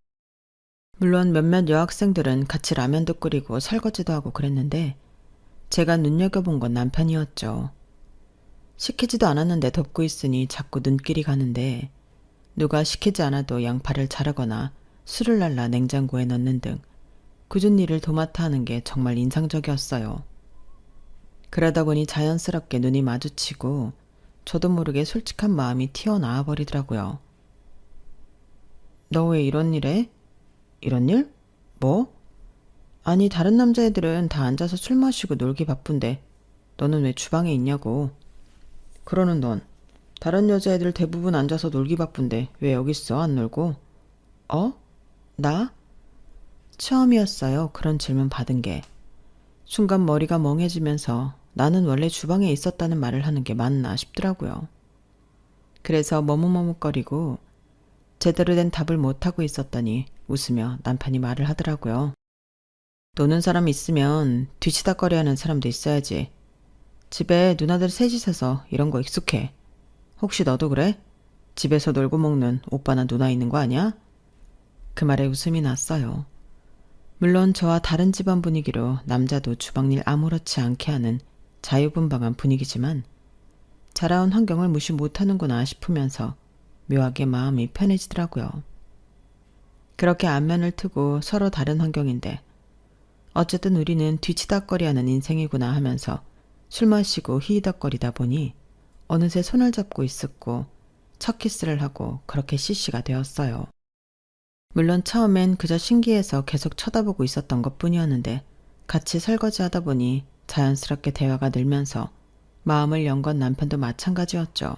물론 몇몇 여학생들은 같이 라면도 끓이고 설거지도 하고 그랬는데 제가 눈여겨본 건 남편이었죠. 시키지도 않았는데 덮고 있으니 자꾸 눈길이 가는데 누가 시키지 않아도 양파를 자르거나 술을 날라 냉장고에 넣는 등 굳은 일을 도맡아 하는 게 정말 인상적이었어요. 그러다 보니 자연스럽게 눈이 마주치고 저도 모르게 솔직한 마음이 튀어나와 버리더라고요. 너 왜 이런 일 해? 이런 일? 뭐? 아니, 다른 남자애들은 다 앉아서 술 마시고 놀기 바쁜데 너는 왜 주방에 있냐고. 그러는 넌 다른 여자애들 대부분 앉아서 놀기 바쁜데 왜 여기 있어 안 놀고? 어? 나? 처음이었어요. 그런 질문 받은 게. 순간 머리가 멍해지면서 나는 원래 주방에 있었다는 말을 하는 게 맞나 싶더라고요. 그래서 머뭇머뭇거리고 제대로 된 답을 못하고 있었더니 웃으며 남편이 말을 하더라고요. 노는 사람 있으면 뒤치다꺼리 하는 사람도 있어야지. 집에 누나들 셋이서서 이런 거 익숙해. 혹시 너도 그래? 집에서 놀고 먹는 오빠나 누나 있는 거 아니야? 그 말에 웃음이 났어요. 물론 저와 다른 집안 분위기로 남자도 주방일 아무렇지 않게 하는 자유분방한 분위기지만 자라온 환경을 무시 못하는구나 싶으면서 묘하게 마음이 편해지더라고요. 그렇게 안면을 트고 서로 다른 환경인데 어쨌든 우리는 뒤치다꺼리 하는 인생이구나 하면서 술 마시고 히히덕거리다 보니 어느새 손을 잡고 있었고 첫 키스를 하고 그렇게 CC가 되었어요. 물론 처음엔 그저 신기해서 계속 쳐다보고 있었던 것뿐이었는데 같이 설거지하다 보니 자연스럽게 대화가 늘면서 마음을 연 건 남편도 마찬가지였죠.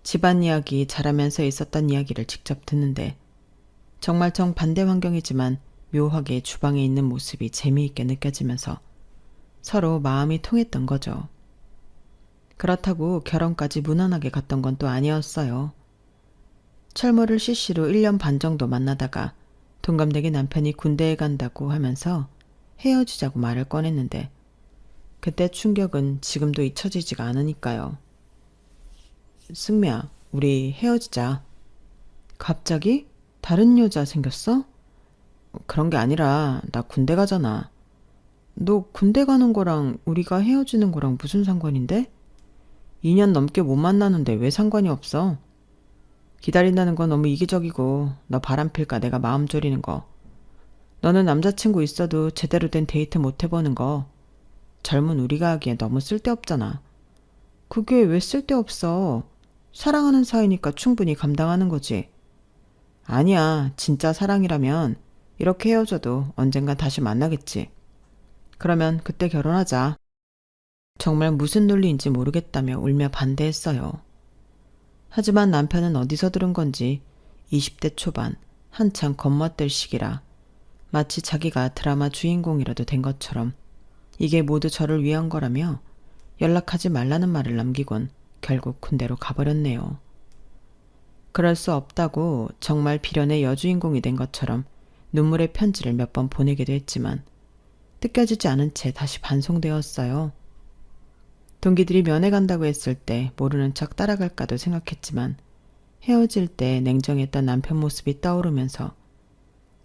집안 이야기 잘하면서 있었던 이야기를 직접 듣는데 정말 정반대 환경이지만 묘하게 주방에 있는 모습이 재미있게 느껴지면서 서로 마음이 통했던 거죠. 그렇다고 결혼까지 무난하게 갔던 건 또 아니었어요. 철모를 CC로 1년 반 정도 만나다가 동갑내기 남편이 군대에 간다고 하면서 헤어지자고 말을 꺼냈는데 그때 충격은 지금도 잊혀지지가 않으니까요. 승미야, 우리 헤어지자. 갑자기? 다른 여자 생겼어? 그런 게 아니라 나 군대 가잖아. 너 군대 가는 거랑 우리가 헤어지는 거랑 무슨 상관인데? 2년 넘게 못 만나는데 왜 상관이 없어? 기다린다는 건 너무 이기적이고 너 바람필까 내가 마음 졸이는 거. 너는 남자친구 있어도 제대로 된 데이트 못 해보는 거. 젊은 우리가 하기에 너무 쓸데없잖아. 그게 왜 쓸데없어? 사랑하는 사이니까 충분히 감당하는 거지. 아니야, 진짜 사랑이라면 이렇게 헤어져도 언젠간 다시 만나겠지. 그러면 그때 결혼하자. 정말 무슨 논리인지 모르겠다며 울며 반대했어요. 하지만 남편은 어디서 들은 건지 20대 초반 한창 겉멋들 시기라 마치 자기가 드라마 주인공이라도 된 것처럼 이게 모두 저를 위한 거라며 연락하지 말라는 말을 남기곤 결국 군대로 가버렸네요. 그럴 수 없다고 정말 비련의 여주인공이 된 것처럼 눈물의 편지를 몇 번 보내기도 했지만 뜯겨지지 않은 채 다시 반송되었어요. 동기들이 면회 간다고 했을 때 모르는 척 따라갈까도 생각했지만 헤어질 때 냉정했던 남편 모습이 떠오르면서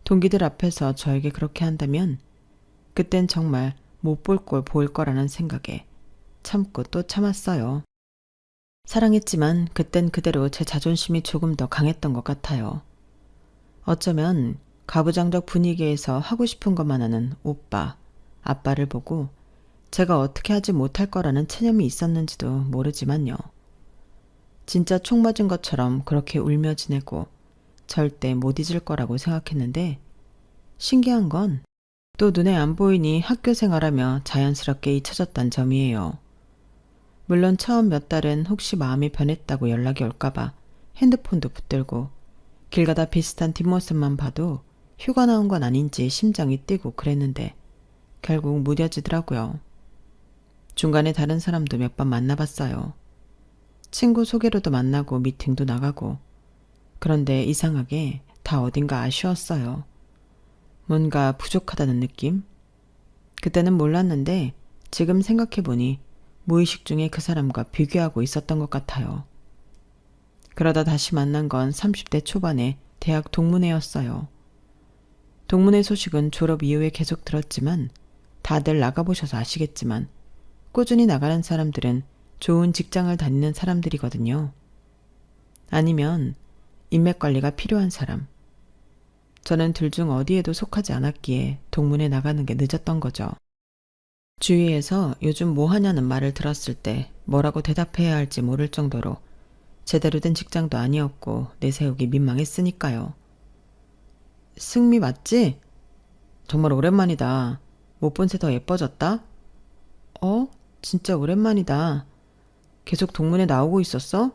동기들 앞에서 저에게 그렇게 한다면 그땐 정말 못 볼 꼴 보일 거라는 생각에 참고 또 참았어요. 사랑했지만 그땐 그대로 제 자존심이 조금 더 강했던 것 같아요. 어쩌면 가부장적 분위기에서 하고 싶은 것만 하는 오빠, 아빠를 보고 제가 어떻게 하지 못할 거라는 체념이 있었는지도 모르지만요. 진짜 총 맞은 것처럼 그렇게 울며 지내고 절대 못 잊을 거라고 생각했는데 신기한 건 또 눈에 안 보이니 학교 생활하며 자연스럽게 잊혀졌단 점이에요. 물론 처음 몇 달은 혹시 마음이 변했다고 연락이 올까봐 핸드폰도 붙들고 길 가다 비슷한 뒷모습만 봐도 휴가 나온 건 아닌지 심장이 뛰고 그랬는데 결국 무뎌지더라고요. 중간에 다른 사람도 몇 번 만나봤어요. 친구 소개로도 만나고 미팅도 나가고 그런데 이상하게 다 어딘가 아쉬웠어요. 뭔가 부족하다는 느낌? 그때는 몰랐는데 지금 생각해보니 무의식 중에 그 사람과 비교하고 있었던 것 같아요. 그러다 다시 만난 건 30대 초반에 대학 동문회였어요. 동문회 소식은 졸업 이후에 계속 들었지만 다들 나가보셔서 아시겠지만 꾸준히 나가는 사람들은 좋은 직장을 다니는 사람들이거든요. 아니면 인맥 관리가 필요한 사람. 저는 둘 중 어디에도 속하지 않았기에 동문회 나가는 게 늦었던 거죠. 주위에서 요즘 뭐 하냐는 말을 들었을 때 뭐라고 대답해야 할지 모를 정도로 제대로 된 직장도 아니었고 내세우기 민망했으니까요. 승미 맞지? 정말 오랜만이다. 못 본 새 더 예뻐졌다? 진짜 오랜만이다. 계속 동문회 나오고 있었어?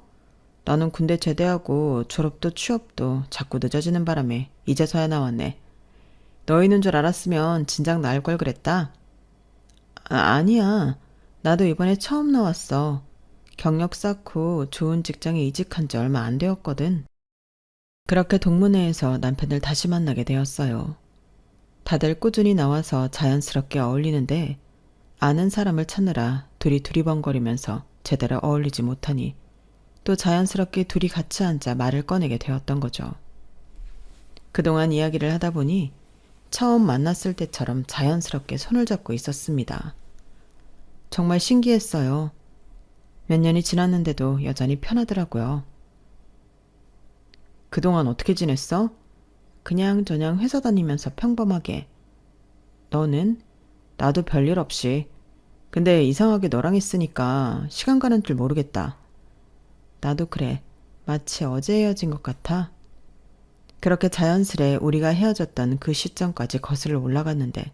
나는 군대 제대하고 졸업도 취업도 자꾸 늦어지는 바람에 이제서야 나왔네. 너 있는 줄 알았으면 진작 나을 걸 그랬다. 아니야. 나도 이번에 처음 나왔어. 경력 쌓고 좋은 직장에 이직한 지 얼마 안 되었거든. 그렇게 동문회에서 남편을 다시 만나게 되었어요. 다들 꾸준히 나와서 자연스럽게 어울리는데 아는 사람을 찾느라 둘이 두리번거리면서 제대로 어울리지 못하니 또 자연스럽게 둘이 같이 앉아 말을 꺼내게 되었던 거죠. 그동안 이야기를 하다 보니 처음 만났을 때처럼 자연스럽게 손을 잡고 있었습니다. 정말 신기했어요. 몇 년이 지났는데도 여전히 편하더라고요. 그동안 어떻게 지냈어? 그냥저냥 회사 다니면서 평범하게. 너는? 나도 별일 없이. 근데 이상하게 너랑 있으니까 시간 가는 줄 모르겠다. 나도 그래. 마치 어제 헤어진 것 같아. 그렇게 자연스레 우리가 헤어졌던 그 시점까지 거슬러 올라갔는데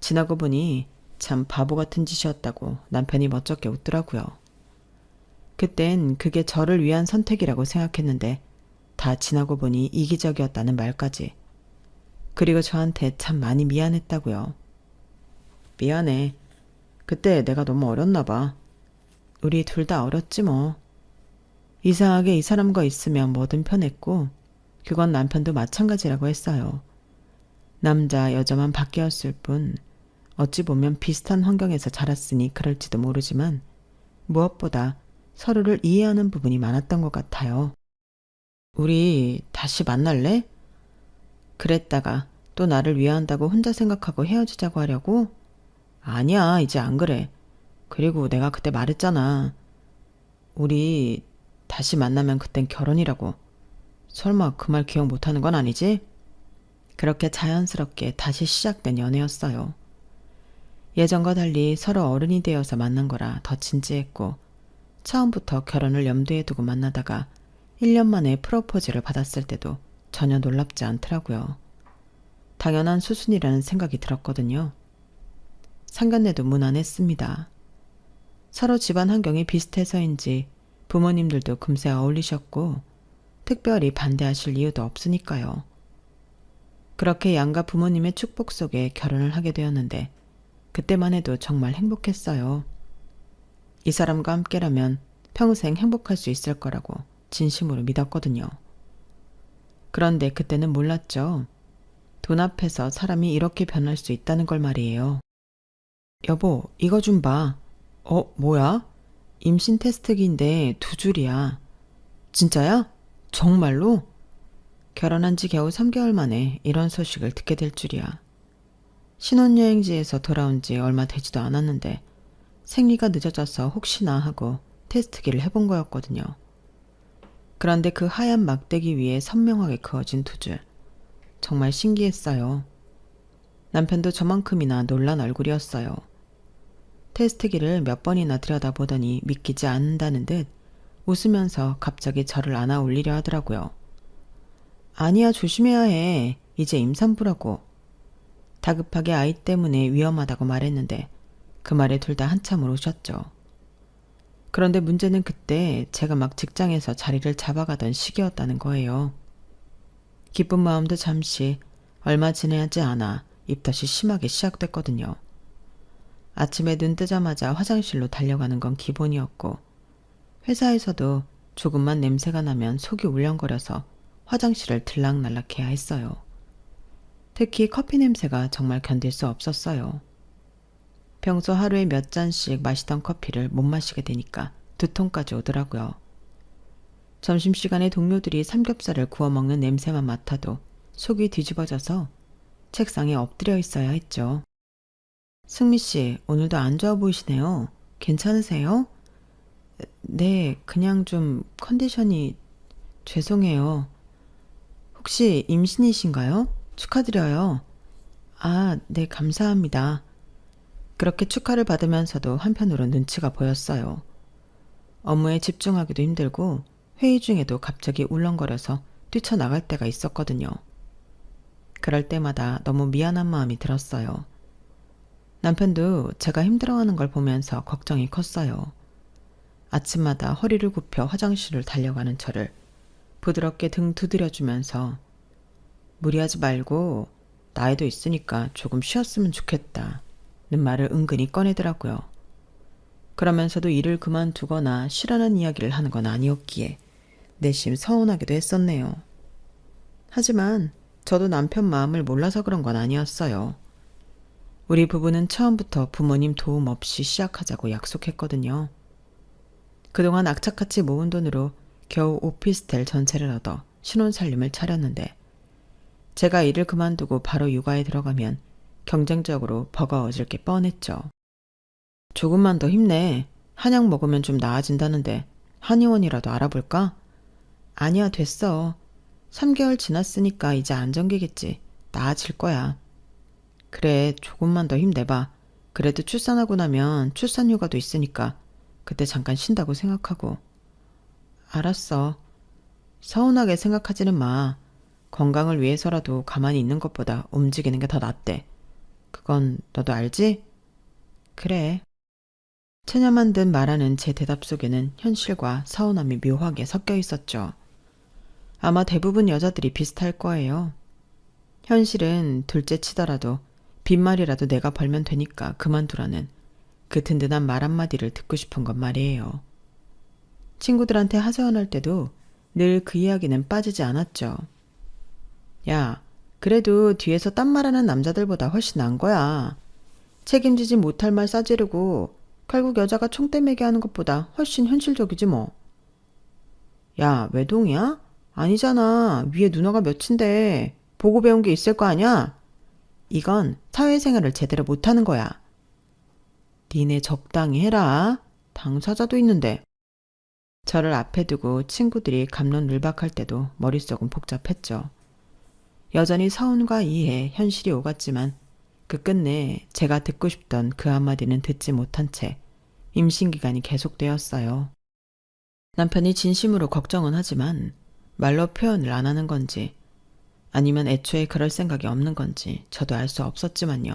지나고 보니 참 바보 같은 짓이었다고 남편이 멋쩍게 웃더라고요. 그땐 그게 저를 위한 선택이라고 생각했는데 다 지나고 보니 이기적이었다는 말까지. 그리고 저한테 참 많이 미안했다고요. 미안해. 그때 내가 너무 어렸나 봐. 우리 둘 다 어렸지 뭐. 이상하게 이 사람과 있으면 뭐든 편했고 그건 남편도 마찬가지라고 했어요. 남자 여자만 바뀌었을 뿐 어찌 보면 비슷한 환경에서 자랐으니 그럴지도 모르지만 무엇보다 서로를 이해하는 부분이 많았던 것 같아요. 우리 다시 만날래? 그랬다가 또 나를 위한다고 혼자 생각하고 헤어지자고 하려고? 아니야, 이제 안 그래. 그리고 내가 그때 말했잖아. 우리 다시 만나면 그땐 결혼이라고. 설마 그 말 기억 못하는 건 아니지? 그렇게 자연스럽게 다시 시작된 연애였어요. 예전과 달리 서로 어른이 되어서 만난 거라 더 진지했고 처음부터 결혼을 염두에 두고 만나다가 1년 만에 프로포즈를 받았을 때도 전혀 놀랍지 않더라고요. 당연한 수순이라는 생각이 들었거든요. 상견례도 무난했습니다. 서로 집안 환경이 비슷해서인지 부모님들도 금세 어울리셨고 특별히 반대하실 이유도 없으니까요. 그렇게 양가 부모님의 축복 속에 결혼을 하게 되었는데 그때만 해도 정말 행복했어요. 이 사람과 함께라면 평생 행복할 수 있을 거라고 진심으로 믿었거든요. 그런데 그때는 몰랐죠. 돈 앞에서 사람이 이렇게 변할 수 있다는 걸 말이에요. 여보, 이거 좀 봐. 뭐야? 임신 테스트기인데 2줄이야. 진짜야? 정말로? 결혼한 지 겨우 3개월 만에 이런 소식을 듣게 될 줄이야. 신혼여행지에서 돌아온 지 얼마 되지도 않았는데 생리가 늦어져서 혹시나 하고 테스트기를 해본 거였거든요. 그런데 그 하얀 막대기 위에 선명하게 그어진 2줄. 정말 신기했어요. 남편도 저만큼이나 놀란 얼굴이었어요. 테스트기를 몇 번이나 들여다보더니 믿기지 않는다는 듯 웃으면서 갑자기 저를 안아 올리려 하더라고요. 아니야, 조심해야 해. 이제 임산부라고. 다급하게 아이 때문에 위험하다고 말했는데 그 말에 둘 다 한참을 우셨죠. 그런데 문제는 그때 제가 막 직장에서 자리를 잡아가던 시기였다는 거예요. 기쁜 마음도 잠시 얼마 지나지 않아 입덧이 심하게 시작됐거든요. 아침에 눈 뜨자마자 화장실로 달려가는 건 기본이었고 회사에서도 조금만 냄새가 나면 속이 울렁거려서 화장실을 들락날락해야 했어요. 특히 커피 냄새가 정말 견딜 수 없었어요. 평소 하루에 몇 잔씩 마시던 커피를 못 마시게 되니까 2통까지 오더라고요. 점심시간에 동료들이 삼겹살을 구워 먹는 냄새만 맡아도 속이 뒤집어져서 책상에 엎드려 있어야 했죠. 승미 씨, 오늘도 안 좋아 보이시네요. 괜찮으세요? 네, 그냥 좀 컨디션이 죄송해요. 혹시 임신이신가요? 축하드려요. 아, 네, 감사합니다. 그렇게 축하를 받으면서도 한편으로 눈치가 보였어요. 업무에 집중하기도 힘들고 회의 중에도 갑자기 울렁거려서 뛰쳐나갈 때가 있었거든요. 그럴 때마다 너무 미안한 마음이 들었어요. 남편도 제가 힘들어하는 걸 보면서 걱정이 컸어요. 아침마다 허리를 굽혀 화장실을 달려가는 저를 부드럽게 등 두드려주면서 무리하지 말고 나이도 있으니까 조금 쉬었으면 좋겠다는 말을 은근히 꺼내더라고요. 그러면서도 일을 그만두거나 쉬라는 이야기를 하는 건 아니었기에 내심 서운하기도 했었네요. 하지만 저도 남편 마음을 몰라서 그런 건 아니었어요. 우리 부부는 처음부터 부모님 도움 없이 시작하자고 약속했거든요. 그동안 악착같이 모은 돈으로 겨우 오피스텔 전세를 얻어 신혼살림을 차렸는데 제가 일을 그만두고 바로 육아에 들어가면 경쟁적으로 버거워질 게 뻔했죠. 조금만 더 힘내. 한약 먹으면 좀 나아진다는데 한의원이라도 알아볼까? 아니야, 됐어. 3개월 지났으니까 이제 안정기겠지. 나아질 거야. 그래, 조금만 더 힘내봐. 그래도 출산하고 나면 출산휴가도 있으니까 그때 잠깐 쉰다고 생각하고. 알았어. 서운하게 생각하지는 마. 건강을 위해서라도 가만히 있는 것보다 움직이는 게 더 낫대. 그건 너도 알지? 그래. 체념한 듯 말하는 제 대답 속에는 현실과 서운함이 묘하게 섞여 있었죠. 아마 대부분 여자들이 비슷할 거예요. 현실은 둘째 치더라도 빈말이라도 내가 벌면 되니까 그만두라는 그 든든한 말 한마디를 듣고 싶은 건 말이에요. 친구들한테 하소연할 때도 늘 그 이야기는 빠지지 않았죠. 야, 그래도 뒤에서 딴 말하는 남자들보다 훨씬 나은 거야. 책임지지 못할 말 싸지르고 결국 여자가 총대매게 하는 것보다 훨씬 현실적이지 뭐. 야, 외동이야? 아니잖아. 위에 누나가 몇인데 보고 배운 게 있을 거 아냐? 이건 사회생활을 제대로 못하는 거야. 니네 적당히 해라. 당사자도 있는데. 저를 앞에 두고 친구들이 갑론을박할 때도 머릿속은 복잡했죠. 여전히 서운과 이해, 현실이 오갔지만 그 끝내 제가 듣고 싶던 그 한마디는 듣지 못한 채 임신기간이 계속되었어요. 남편이 진심으로 걱정은 하지만 말로 표현을 안 하는 건지 아니면 애초에 그럴 생각이 없는 건지 저도 알 수 없었지만요.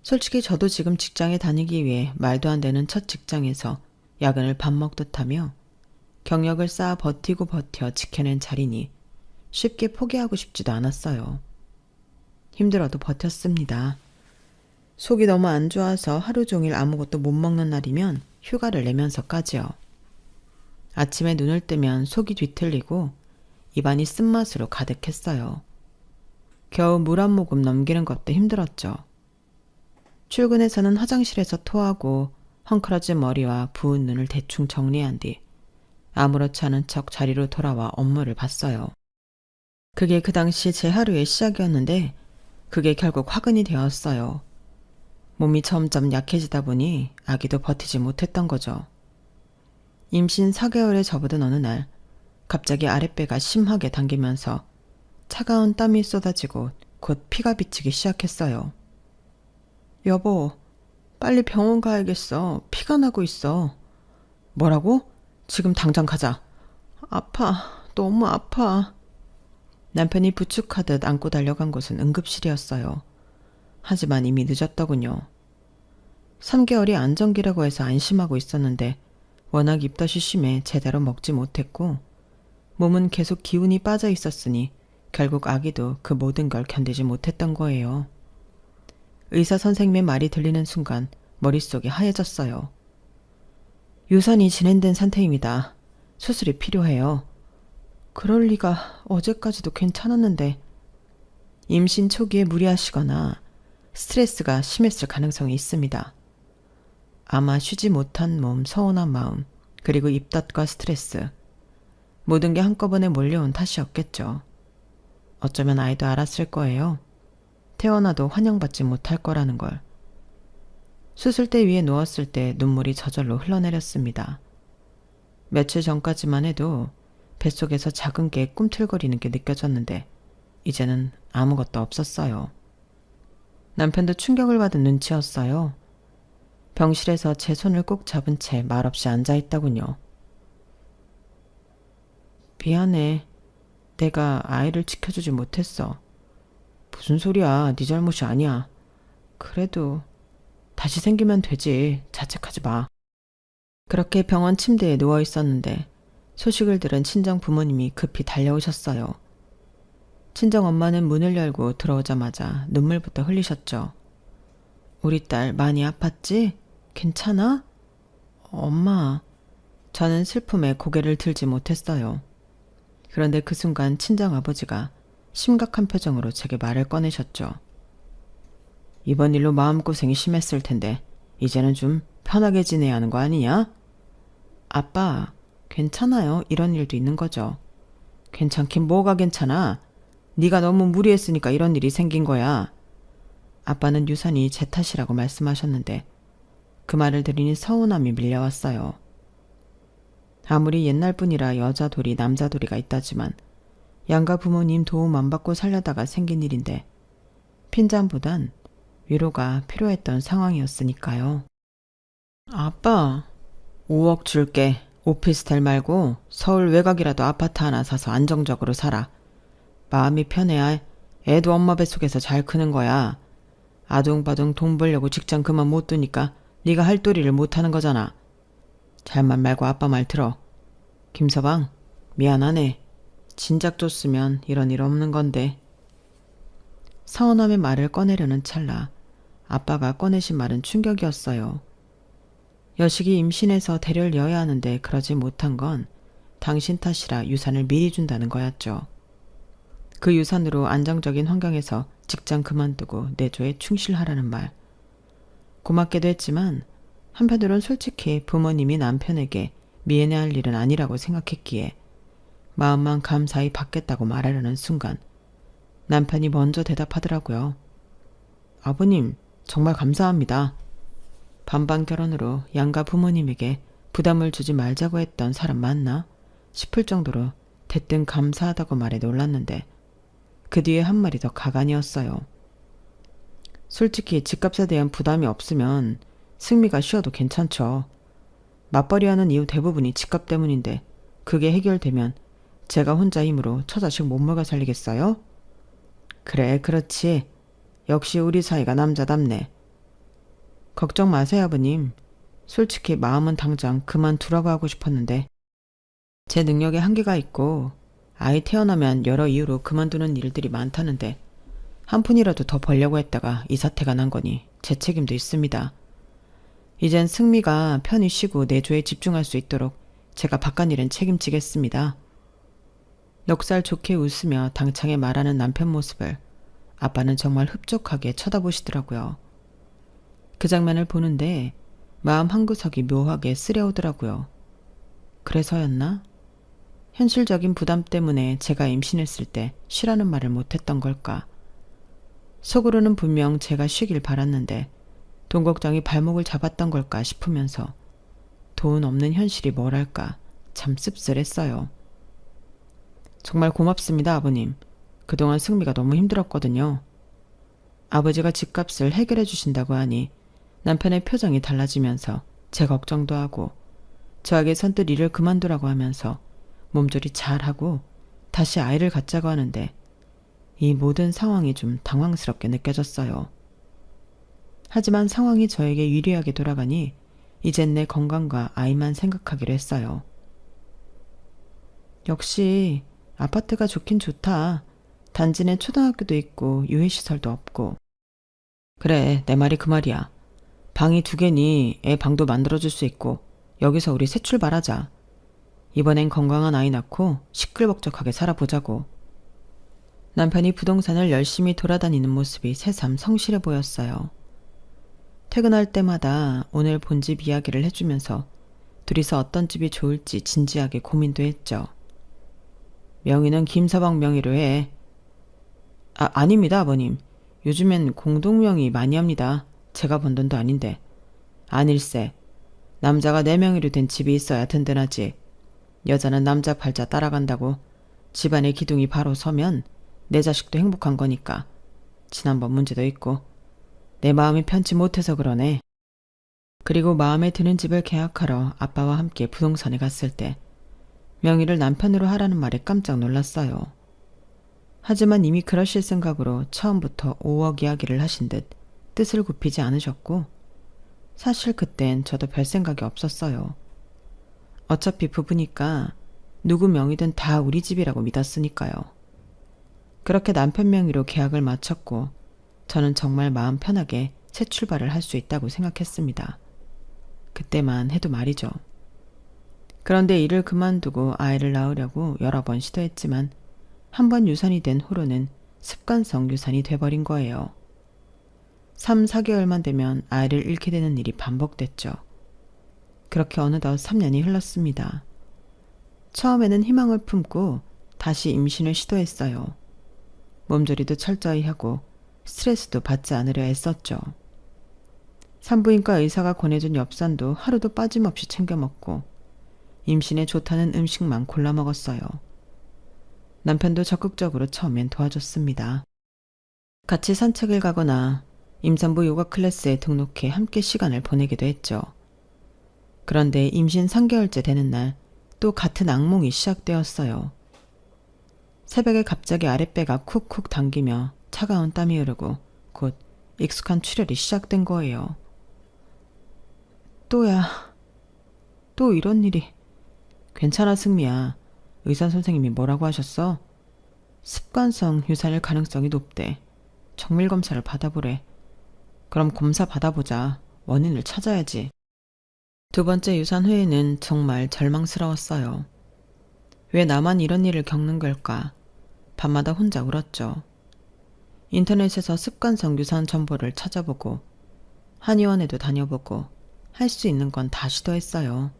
솔직히 저도 지금 직장에 다니기 위해 말도 안 되는 첫 직장에서 야근을 밥 먹듯 하며 경력을 쌓아 버티고 버텨 지켜낸 자리니 쉽게 포기하고 싶지도 않았어요. 힘들어도 버텼습니다. 속이 너무 안 좋아서 하루 종일 아무것도 못 먹는 날이면 휴가를 내면서까지요. 아침에 눈을 뜨면 속이 뒤틀리고 입안이 쓴맛으로 가득했어요. 겨우 물 한 모금 넘기는 것도 힘들었죠. 출근해서는 화장실에서 토하고 헝클어진 머리와 부은 눈을 대충 정리한 뒤 아무렇지 않은 척 자리로 돌아와 업무를 봤어요. 그게 그 당시 제 하루의 시작이었는데 그게 결국 화근이 되었어요. 몸이 점점 약해지다 보니 아기도 버티지 못했던 거죠. 임신 4개월에 접어든 어느 날 갑자기 아랫배가 심하게 당기면서 차가운 땀이 쏟아지고 곧 피가 비치기 시작했어요. 여보, 빨리 병원 가야겠어. 피가 나고 있어. 뭐라고? 지금 당장 가자. 아파. 너무 아파. 남편이 부축하듯 안고 달려간 곳은 응급실이었어요. 하지만 이미 늦었더군요. 3개월이 안정기라고 해서 안심하고 있었는데 워낙 입덧이 심해 제대로 먹지 못했고 몸은 계속 기운이 빠져 있었으니 결국 아기도 그 모든 걸 견디지 못했던 거예요. 의사 선생님의 말이 들리는 순간 머릿속이 하얘졌어요. 유산이 진행된 상태입니다. 수술이 필요해요. 그럴 리가. 어제까지도 괜찮았는데. 임신 초기에 무리하시거나 스트레스가 심했을 가능성이 있습니다. 아마 쉬지 못한 몸, 서운한 마음, 그리고 입덧과 스트레스. 모든 게 한꺼번에 몰려온 탓이었겠죠. 어쩌면 아이도 알았을 거예요. 태어나도 환영받지 못할 거라는 걸. 수술대 위에 누웠을 때 눈물이 저절로 흘러내렸습니다. 며칠 전까지만 해도 뱃속에서 작은 게 꿈틀거리는 게 느껴졌는데 이제는 아무것도 없었어요. 남편도 충격을 받은 눈치였어요. 병실에서 제 손을 꼭 잡은 채 말없이 앉아있더군요. 미안해. 내가 아이를 지켜주지 못했어. 무슨 소리야. 네 잘못이 아니야. 그래도 다시 생기면 되지. 자책하지 마. 그렇게 병원 침대에 누워 있었는데 소식을 들은 친정 부모님이 급히 달려오셨어요. 친정 엄마는 문을 열고 들어오자마자 눈물부터 흘리셨죠. 우리 딸 많이 아팠지? 괜찮아? 엄마. 저는 슬픔에 고개를 들지 못했어요. 그런데 그 순간 친정 아버지가 심각한 표정으로 제게 말을 꺼내셨죠. 이번 일로 마음고생이 심했을 텐데 이제는 좀 편하게 지내야 하는 거 아니냐? 아빠, 괜찮아요. 이런 일도 있는 거죠. 괜찮긴 뭐가 괜찮아. 네가 너무 무리했으니까 이런 일이 생긴 거야. 아빠는 유산이 제 탓이라고 말씀하셨는데 그 말을 들으니 서운함이 밀려왔어요. 아무리 옛날뿐이라 여자 돌이 남자 돌이가 있다지만 양가 부모님 도움 안 받고 살려다가 생긴 일인데 핀잔보단 위로가 필요했던 상황이었으니까요. 아빠, 5억 줄게. 오피스텔 말고 서울 외곽이라도 아파트 하나 사서 안정적으로 살아. 마음이 편해야 애도 엄마 뱃속에서 잘 크는 거야. 아둥바둥 돈 벌려고 직장 그만 못 두니까 네가 할 도리를 못하는 거잖아. 잘만 말고 아빠 말 들어. 김서방, 미안하네. 진작 줬으면 이런 일 없는 건데. 서운함의 말을 꺼내려는 찰나 아빠가 꺼내신 말은 충격이었어요. 여식이 임신해서 대를 이어야 하는데 그러지 못한 건 당신 탓이라 유산을 미리 준다는 거였죠. 그 유산으로 안정적인 환경에서 직장 그만두고 내조에 충실하라는 말. 고맙게도 했지만 한편으론 솔직히 부모님이 남편에게 미안해할 일은 아니라고 생각했기에 마음만 감사히 받겠다고 말하려는 순간 남편이 먼저 대답하더라고요. 아버님, 정말 감사합니다. 반반 결혼으로 양가 부모님에게 부담을 주지 말자고 했던 사람 맞나 싶을 정도로 대뜸 감사하다고 말에 놀랐는데 그 뒤에 한 말이 더 가관이었어요. 솔직히 집값에 대한 부담이 없으면 승미가 쉬어도 괜찮죠. 맞벌이하는 이유 대부분이 집값 때문인데 그게 해결되면 제가 혼자 힘으로 처자식 못 먹여 살리겠어요? 그래, 그렇지. 역시 우리 사이가 남자답네. 걱정 마세요, 아버님. 솔직히 마음은 당장 그만두라고 하고 싶었는데 제 능력에 한계가 있고 아이 태어나면 여러 이유로 그만두는 일들이 많다는데 한 푼이라도 더 벌려고 했다가 이 사태가 난 거니 제 책임도 있습니다. 이젠 승미가 편히 쉬고 내조에 집중할 수 있도록 제가 바깥일은 책임지겠습니다. 넉살 좋게 웃으며 당차게 말하는 남편 모습을 아빠는 정말 흡족하게 쳐다보시더라고요. 그 장면을 보는데 마음 한구석이 묘하게 쓰려오더라고요. 그래서였나? 현실적인 부담 때문에 제가 임신했을 때 쉬라는 말을 못했던 걸까? 속으로는 분명 제가 쉬길 바랐는데 돈 걱정이 발목을 잡았던 걸까 싶으면서 돈 없는 현실이 뭐랄까 참 씁쓸했어요. 정말 고맙습니다, 아버님. 그동안 승미가 너무 힘들었거든요. 아버지가 집값을 해결해 주신다고 하니 남편의 표정이 달라지면서 제 걱정도 하고 저에게 선뜻 일을 그만두라고 하면서 몸조리 잘하고 다시 아이를 갖자고 하는데 이 모든 상황이 좀 당황스럽게 느껴졌어요. 하지만 상황이 저에게 유리하게 돌아가니 이젠 내 건강과 아이만 생각하기로 했어요. 역시 아파트가 좋긴 좋다. 단지 내 초등학교도 있고 유해시설도 없고. 그래, 내 말이 그 말이야. 방이 2개니 애 방도 만들어줄 수 있고 여기서 우리 새 출발하자. 이번엔 건강한 아이 낳고 시끌벅적하게 살아보자고. 남편이 부동산을 열심히 돌아다니는 모습이 새삼 성실해 보였어요. 퇴근할 때마다 오늘 본 집 이야기를 해주면서 둘이서 어떤 집이 좋을지 진지하게 고민도 했죠. 명의는 김서방 명의로 해. 아닙니다, 아버님. 요즘엔 공동명의 많이 합니다. 제가 번 돈도 아닌데. 아닐세. 남자가 내 명의로 된 집이 있어야 든든하지. 여자는 남자 팔자 따라간다고 집안의 기둥이 바로 서면 내 자식도 행복한 거니까. 지난번 문제도 있고 내 마음이 편치 못해서 그러네. 그리고 마음에 드는 집을 계약하러 아빠와 함께 부동산에 갔을 때 명의를 남편으로 하라는 말에 깜짝 놀랐어요. 하지만 이미 그러실 생각으로 처음부터 5억 이야기를 하신 듯 뜻을 굽히지 않으셨고 사실 그땐 저도 별 생각이 없었어요. 어차피 부부니까 누구 명의든 다 우리 집이라고 믿었으니까요. 그렇게 남편 명의로 계약을 마쳤고 저는 정말 마음 편하게 새 출발을 할 수 있다고 생각했습니다. 그때만 해도 말이죠. 그런데 일을 그만두고 아이를 낳으려고 여러 번 시도했지만 한 번 유산이 된 후로는 습관성 유산이 돼버린 거예요. 3, 4개월만 되면 아이를 잃게 되는 일이 반복됐죠. 그렇게 어느덧 3년이 흘렀습니다. 처음에는 희망을 품고 다시 임신을 시도했어요. 몸조리도 철저히 하고 스트레스도 받지 않으려 애썼죠. 산부인과 의사가 권해준 엽산도 하루도 빠짐없이 챙겨 먹고 임신에 좋다는 음식만 골라 먹었어요. 남편도 적극적으로 처음엔 도와줬습니다. 같이 산책을 가거나 임산부 요가 클래스에 등록해 함께 시간을 보내기도 했죠. 그런데 임신 3개월째 되는 날 또 같은 악몽이 시작되었어요. 새벽에 갑자기 아랫배가 쿡쿡 당기며 차가운 땀이 흐르고 곧 익숙한 출혈이 시작된 거예요. 또야. 또 이런 일이. 괜찮아, 승미야. 의사 선생님이 뭐라고 하셨어? 습관성 유산일 가능성이 높대. 정밀 검사를 받아보래. 그럼 검사 받아보자. 원인을 찾아야지. 2번째 유산 후에는 정말 절망스러웠어요. 왜 나만 이런 일을 겪는 걸까? 밤마다 혼자 울었죠. 인터넷에서 습관성 유산 정보를 찾아보고 한의원에도 다녀보고 할 수 있는 건 다 시도했어요.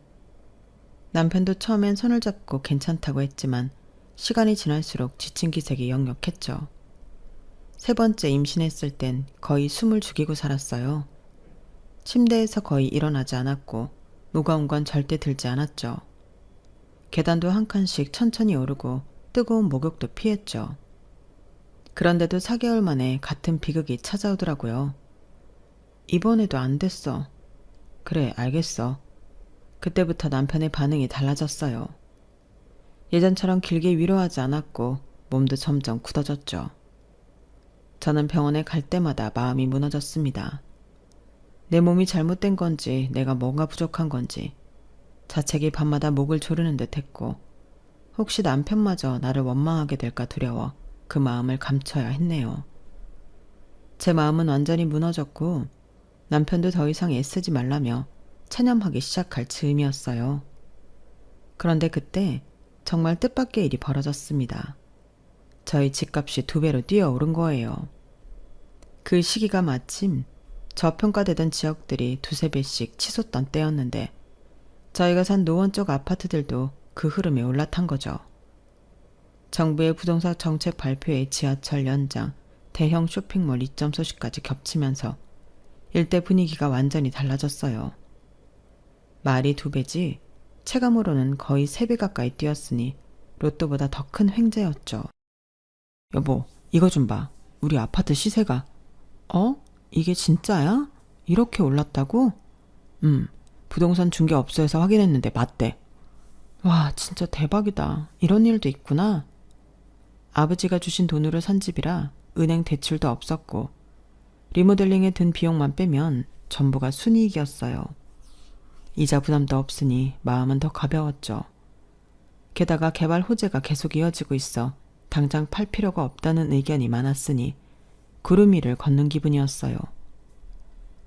남편도 처음엔 손을 잡고 괜찮다고 했지만 시간이 지날수록 지친 기색이 역력했죠. 3번째 임신했을 땐 거의 숨을 죽이고 살았어요. 침대에서 거의 일어나지 않았고 무거운 건 절대 들지 않았죠. 계단도 한 칸씩 천천히 오르고 뜨거운 목욕도 피했죠. 그런데도 4개월 만에 같은 비극이 찾아오더라고요. 이번에도 안 됐어. 그래, 알겠어. 그때부터 남편의 반응이 달라졌어요. 예전처럼 길게 위로하지 않았고 몸도 점점 굳어졌죠. 저는 병원에 갈 때마다 마음이 무너졌습니다. 내 몸이 잘못된 건지 내가 뭔가 부족한 건지 자책이 밤마다 목을 조르는 듯 했고 혹시 남편마저 나를 원망하게 될까 두려워 그 마음을 감춰야 했네요. 제 마음은 완전히 무너졌고 남편도 더 이상 애쓰지 말라며 체념하기 시작할 즈음이었어요. 그런데 그때 정말 뜻밖의 일이 벌어졌습니다. 저희 집값이 2배로 뛰어오른 거예요. 그 시기가 마침 저평가되던 지역들이 두세 배씩 치솟던 때였는데 저희가 산 노원 쪽 아파트들도 그 흐름에 올라탄 거죠. 정부의 부동산 정책 발표에 지하철 연장, 대형 쇼핑몰 입점 소식까지 겹치면서 일대 분위기가 완전히 달라졌어요. 말이 2배지 체감으로는 거의 3배 가까이 뛰었으니 로또보다 더 큰 횡재였죠. 여보, 이거 좀 봐. 우리 아파트 시세가. 이게 진짜야? 이렇게 올랐다고? 부동산 중개업소에서 확인했는데 맞대. 와, 진짜 대박이다. 이런 일도 있구나. 아버지가 주신 돈으로 산 집이라 은행 대출도 없었고 리모델링에 든 비용만 빼면 전부가 순이익이었어요. 이자 부담도 없으니 마음은 더 가벼웠죠. 게다가 개발 호재가 계속 이어지고 있어 당장 팔 필요가 없다는 의견이 많았으니 구름 위를 걷는 기분이었어요.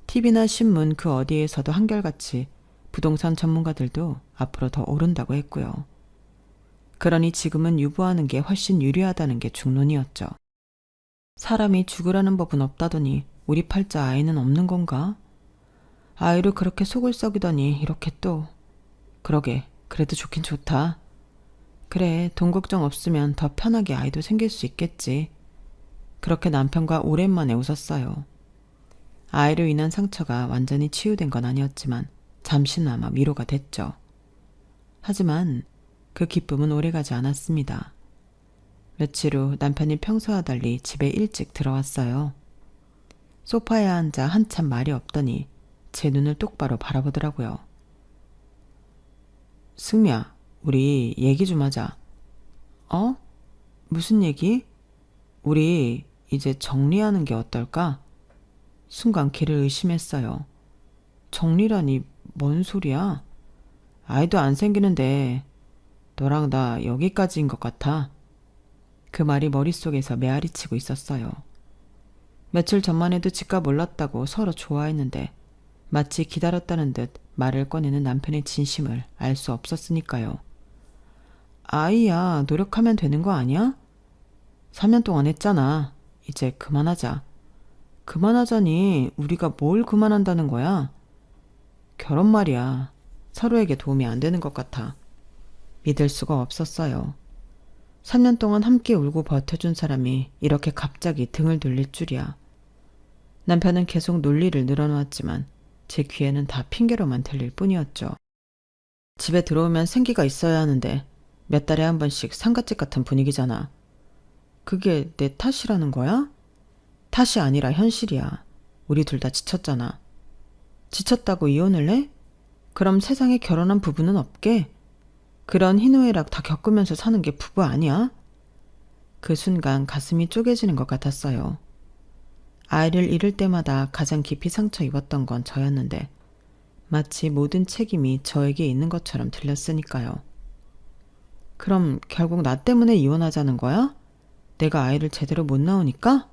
TV나 신문 그 어디에서도 한결같이 부동산 전문가들도 앞으로 더 오른다고 했고요. 그러니 지금은 유보하는 게 훨씬 유리하다는 게 중론이었죠. 사람이 죽으라는 법은 없다더니 우리 팔자 아이는 없는 건가? 아이로 그렇게 속을 썩이더니 이렇게 또. 그러게, 그래도 좋긴 좋다. 그래, 돈 걱정 없으면 더 편하게 아이도 생길 수 있겠지. 그렇게 남편과 오랜만에 웃었어요. 아이로 인한 상처가 완전히 치유된 건 아니었지만 잠시나마 위로가 됐죠. 하지만 그 기쁨은 오래가지 않았습니다. 며칠 후 남편이 평소와 달리 집에 일찍 들어왔어요. 소파에 앉아 한참 말이 없더니 제 눈을 똑바로 바라보더라고요. 승미야, 우리 얘기 좀 하자. 무슨 얘기? 우리 이제 정리하는 게 어떨까? 순간 걔를 의심했어요. 정리라니 뭔 소리야? 아이도 안 생기는데 너랑 나 여기까지인 것 같아. 그 말이 머릿속에서 메아리치고 있었어요. 며칠 전만 해도 집값 올랐다고 서로 좋아했는데 마치 기다렸다는 듯 말을 꺼내는 남편의 진심을 알 수 없었으니까요. 아이야, 노력하면 되는 거 아니야? 3년 동안 했잖아. 이제 그만하자. 그만하자니 우리가 뭘 그만한다는 거야? 결혼 말이야. 서로에게 도움이 안 되는 것 같아. 믿을 수가 없었어요. 3년 동안 함께 울고 버텨준 사람이 이렇게 갑자기 등을 돌릴 줄이야. 남편은 계속 논리를 늘어놓았지만 제 귀에는 다 핑계로만 들릴 뿐이었죠. 집에 들어오면 생기가 있어야 하는데 몇 달에 한 번씩 상갓집 같은 분위기잖아. 그게 내 탓이라는 거야? 탓이 아니라 현실이야. 우리 둘 다 지쳤잖아. 지쳤다고 이혼을 해? 그럼 세상에 결혼한 부부는 없게? 그런 희노애락 다 겪으면서 사는 게 부부 아니야? 그 순간 가슴이 쪼개지는 것 같았어요. 아이를 잃을 때마다 가장 깊이 상처 입었던 건 저였는데 마치 모든 책임이 저에게 있는 것처럼 들렸으니까요. 그럼 결국 나 때문에 이혼하자는 거야? 내가 아이를 제대로 못 낳으니까?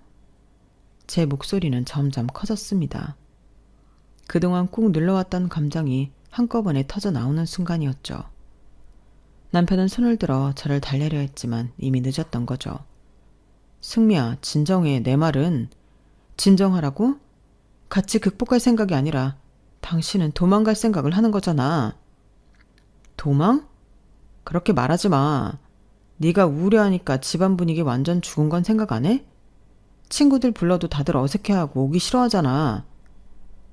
제 목소리는 점점 커졌습니다. 그동안 꾹 눌러왔던 감정이 한꺼번에 터져 나오는 순간이었죠. 남편은 손을 들어 저를 달래려 했지만 이미 늦었던 거죠. 승미야, 진정해. 내 말은. 진정하라고? 같이 극복할 생각이 아니라 당신은 도망갈 생각을 하는 거잖아. 도망? 그렇게 말하지 마. 네가 우울해하니까 집안 분위기 완전 죽은 건 생각 안 해? 친구들 불러도 다들 어색해하고 오기 싫어하잖아.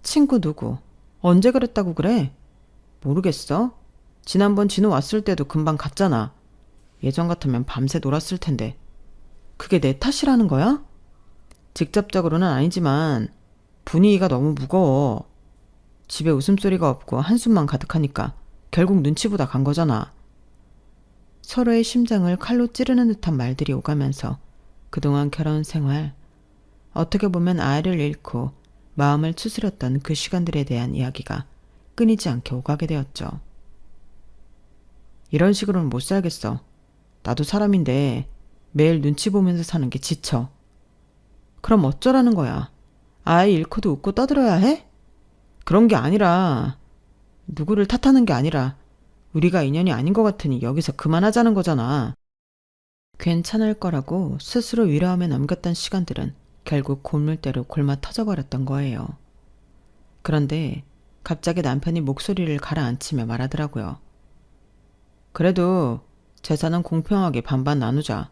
친구 누구? 언제 그랬다고 그래? 모르겠어. 지난번 진우 왔을 때도 금방 갔잖아. 예전 같으면 밤새 놀았을 텐데. 그게 내 탓이라는 거야? 직접적으로는 아니지만 분위기가 너무 무거워. 집에 웃음소리가 없고 한숨만 가득하니까 결국 눈치보다 간 거잖아. 서로의 심장을 칼로 찌르는 듯한 말들이 오가면서 그동안 결혼 생활, 어떻게 보면 아이를 잃고 마음을 추스렸던 그 시간들에 대한 이야기가 끊이지 않게 오가게 되었죠. 이런 식으로는 못 살겠어. 나도 사람인데 매일 눈치 보면서 사는 게 지쳐. 그럼 어쩌라는 거야? 아이 잃고도 웃고 떠들어야 해? 그런 게 아니라, 누구를 탓하는 게 아니라 우리가 인연이 아닌 것 같으니 여기서 그만하자는 거잖아. 괜찮을 거라고 스스로 위로하며 넘겼던 시간들은 결국 골물대로 골마 터져버렸던 거예요. 그런데 갑자기 남편이 목소리를 가라앉히며 말하더라고요. 그래도 재산은 공평하게 반반 나누자.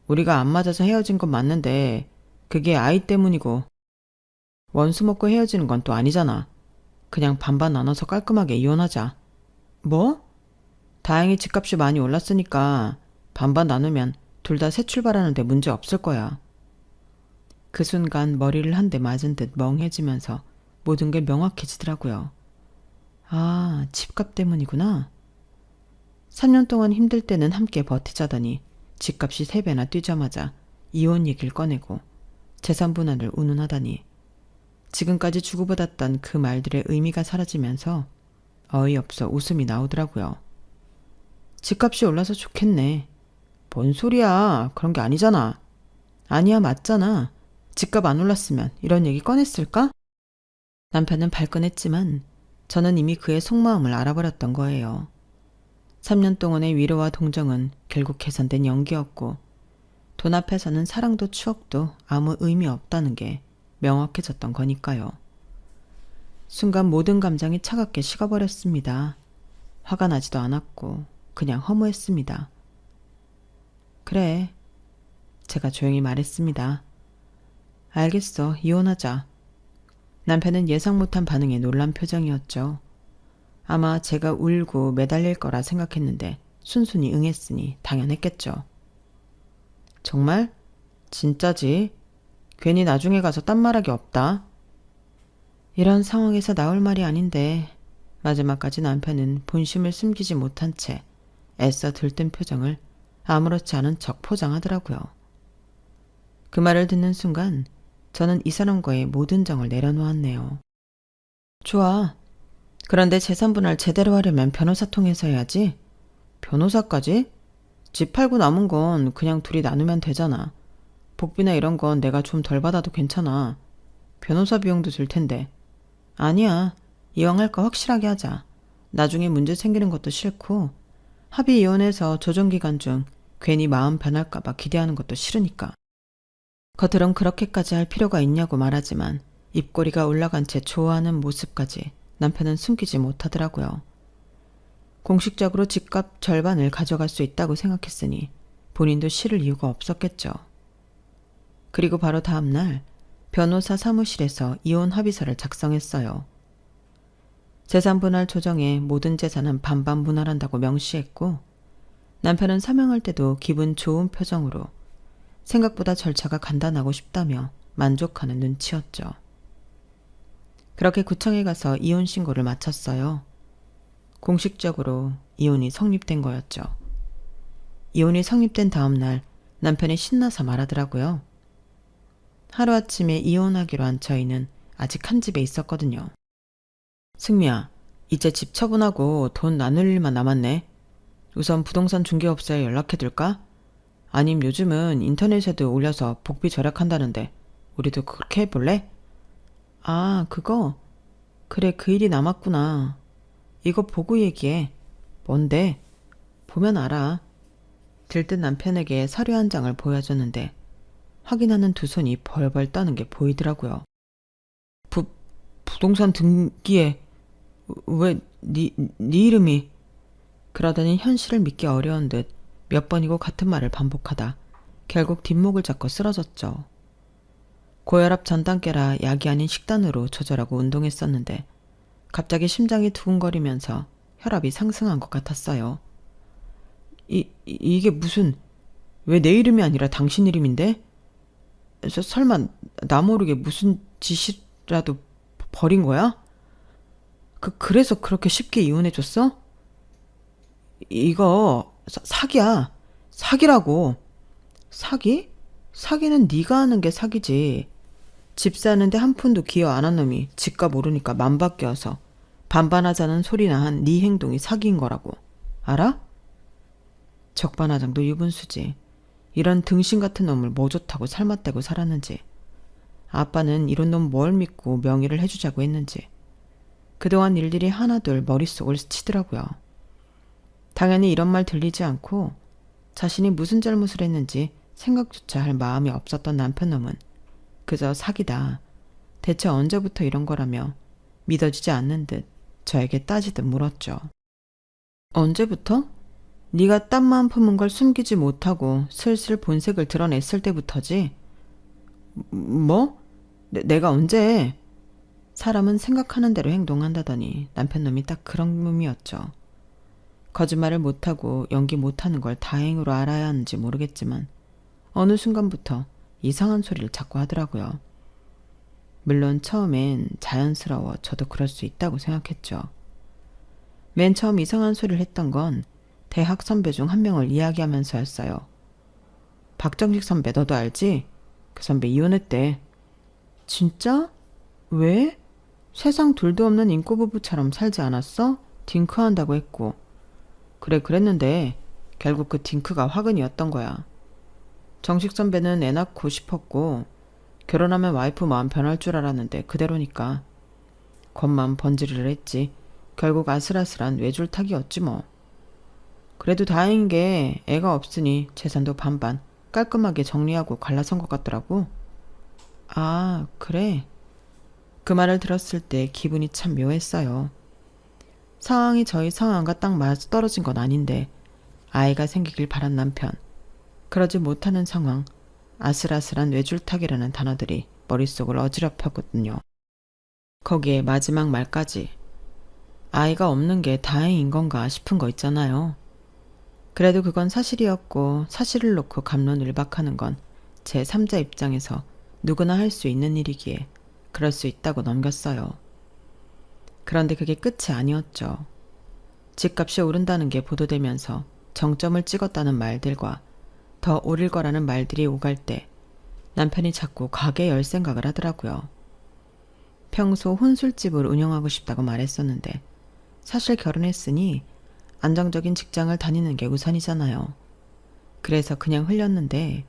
우리가 안 맞아서 헤어진 건 맞는데 그게 아이 때문이고 원수 먹고 헤어지는 건 또 아니잖아. 그냥 반반 나눠서 깔끔하게 이혼하자. 뭐? 다행히 집값이 많이 올랐으니까 반반 나누면 둘 다 새 출발하는데 문제 없을 거야. 그 순간 머리를 한 대 맞은 듯 멍해지면서 모든 게 명확해지더라고요. 아, 집값 때문이구나. 3년 동안 힘들 때는 함께 버티자더니 집값이 3배나 뛰자마자 이혼 얘기를 꺼내고 재산 분할을 운운하다니 지금까지 주고받았던 그 말들의 의미가 사라지면서 어이없어 웃음이 나오더라고요. 집값이 올라서 좋겠네. 뭔 소리야. 그런 게 아니잖아. 아니야, 맞잖아. 집값 안 올랐으면 이런 얘기 꺼냈을까? 남편은 발끈했지만 저는 이미 그의 속마음을 알아버렸던 거예요. 3년 동안의 위로와 동정은 결국 계산된 연기였고 돈 앞에서는 사랑도 추억도 아무 의미 없다는 게 명확해졌던 거니까요. 순간 모든 감정이 차갑게 식어버렸습니다. 화가 나지도 않았고 그냥 허무했습니다. 그래, 제가 조용히 말했습니다. 알겠어, 이혼하자. 남편은 예상 못한 반응에 놀란 표정이었죠. 아마 제가 울고 매달릴 거라 생각했는데 순순히 응했으니 당연했겠죠. 정말? 진짜지? 괜히 나중에 가서 딴 말하기 없다. 이런 상황에서 나올 말이 아닌데 마지막까지 남편은 본심을 숨기지 못한 채 애써 들뜬 표정을 아무렇지 않은 척 포장하더라고요. 그 말을 듣는 순간 저는 이 사람과의 모든 정을 내려놓았네요. 좋아. 그런데 재산 분할 제대로 하려면 변호사 통해서 해야지. 변호사까지? 집 팔고 남은 건 그냥 둘이 나누면 되잖아. 복비나 이런 건 내가 좀 덜 받아도 괜찮아. 변호사 비용도 들 텐데. 아니야. 이왕 할 거 확실하게 하자. 나중에 문제 생기는 것도 싫고 합의 이혼해서 조정기간 중 괜히 마음 변할까 봐 기대하는 것도 싫으니까. 겉으론 그렇게까지 할 필요가 있냐고 말하지만 입꼬리가 올라간 채 좋아하는 모습까지 남편은 숨기지 못하더라고요. 공식적으로 집값 절반을 가져갈 수 있다고 생각했으니 본인도 싫을 이유가 없었겠죠. 그리고 바로 다음 날 변호사 사무실에서 이혼 합의서를 작성했어요. 재산 분할 조정에 모든 재산은 반반 분할한다고 명시했고 남편은 서명할 때도 기분 좋은 표정으로 생각보다 절차가 간단하고 쉽다며 만족하는 눈치였죠. 그렇게 구청에 가서 이혼 신고를 마쳤어요. 공식적으로 이혼이 성립된 거였죠. 이혼이 성립된 다음 날 남편이 신나서 말하더라고요. 하루아침에 이혼하기로 한 저희는 아직 한 집에 있었거든요. 승미야, 이제 집 처분하고 돈 나눌 일만 남았네. 우선 부동산 중개업소에 연락해둘까? 아님 요즘은 인터넷에도 올려서 복비 절약한다는데 우리도 그렇게 해볼래? 아, 그거? 그래, 그 일이 남았구나. 이거 보고 얘기해. 뭔데? 보면 알아. 들뜬 남편에게 서류 한 장을 보여줬는데 확인하는 두 손이 벌벌 떠는 게 보이더라고요. 부동산 등기에 왜 네 이름이? 그러더니 현실을 믿기 어려운 듯 몇 번이고 같은 말을 반복하다 결국 뒷목을 잡고 쓰러졌죠. 고혈압 전 단계라 약이 아닌 식단으로 조절하고 운동했었는데 갑자기 심장이 두근거리면서 혈압이 상승한 것 같았어요. 이게 무슨, 왜 내 이름이 아니라 당신 이름인데? 설마 나 모르게 무슨 짓이라도 벌인 거야? 그래서 그렇게 쉽게 이혼해줬어? 이거 사기야. 사기라고. 사기? 사기는 네가 하는 게 사기지. 집 사는데 한 푼도 기여 안 한 놈이 집값 오르니까 맘밖에 어서 반반하자는 소리나 한 네 행동이 사기인 거라고. 알아? 적반하장도 유분수지. 이런 등신 같은 놈을 뭐 좋다고 살맛대고 살았는지. 아빠는 이런 놈 뭘 믿고 명의를 해주자고 했는지. 그동안 일일이 하나둘 머릿속을 스치더라고요. 당연히 이런 말 들리지 않고 자신이 무슨 잘못을 했는지 생각조차 할 마음이 없었던 남편놈은 그저 사기다. 대체 언제부터 이런 거라며 믿어지지 않는 듯 저에게 따지듯 물었죠. 언제부터? 네가 땀만 품은 걸 숨기지 못하고 슬슬 본색을 드러냈을 때부터지. 뭐? 내가 언제? 사람은 생각하는 대로 행동한다더니 남편놈이 딱 그런 놈이었죠. 거짓말을 못하고 연기 못하는 걸 다행으로 알아야 하는지 모르겠지만 어느 순간부터 이상한 소리를 자꾸 하더라고요. 물론 처음엔 자연스러워 저도 그럴 수 있다고 생각했죠. 맨 처음 이상한 소리를 했던 건 대학 선배 중 한 명을 이야기하면서였어요. 박정식 선배 너도 알지? 그 선배 이혼했대. 진짜? 왜? 세상 둘도 없는 인꼬부부처럼 살지 않았어? 딩크한다고 했고. 그래 그랬는데 결국 그 딩크가 화근이었던 거야. 정식 선배는 애 낳고 싶었고 결혼하면 와이프 마음 변할 줄 알았는데 그대로니까. 겉만 번지르르 했지. 결국 아슬아슬한 외줄타기였지 뭐. 그래도 다행인 게 애가 없으니 재산도 반반 깔끔하게 정리하고 갈라선 것 같더라고. 아, 그래. 그 말을 들었을 때 기분이 참 묘했어요. 상황이 저희 상황과 딱 맞아떨어진 건 아닌데 아이가 생기길 바란 남편, 그러지 못하는 상황, 아슬아슬한 외줄타기라는 단어들이 머릿속을 어지럽혔거든요. 거기에 마지막 말까지 아이가 없는 게 다행인 건가 싶은 거 있잖아요. 그래도 그건 사실이었고 사실을 놓고 갑론을박하는 건 제 3자 입장에서 누구나 할 수 있는 일이기에 그럴 수 있다고 넘겼어요. 그런데 그게 끝이 아니었죠. 집값이 오른다는 게 보도되면서 정점을 찍었다는 말들과 더 오를 거라는 말들이 오갈 때 남편이 자꾸 가게 열 생각을 하더라고요. 평소 혼술집을 운영하고 싶다고 말했었는데 사실 결혼했으니 안정적인 직장을 다니는 게 우선이잖아요. 그래서 그냥 흘렸는데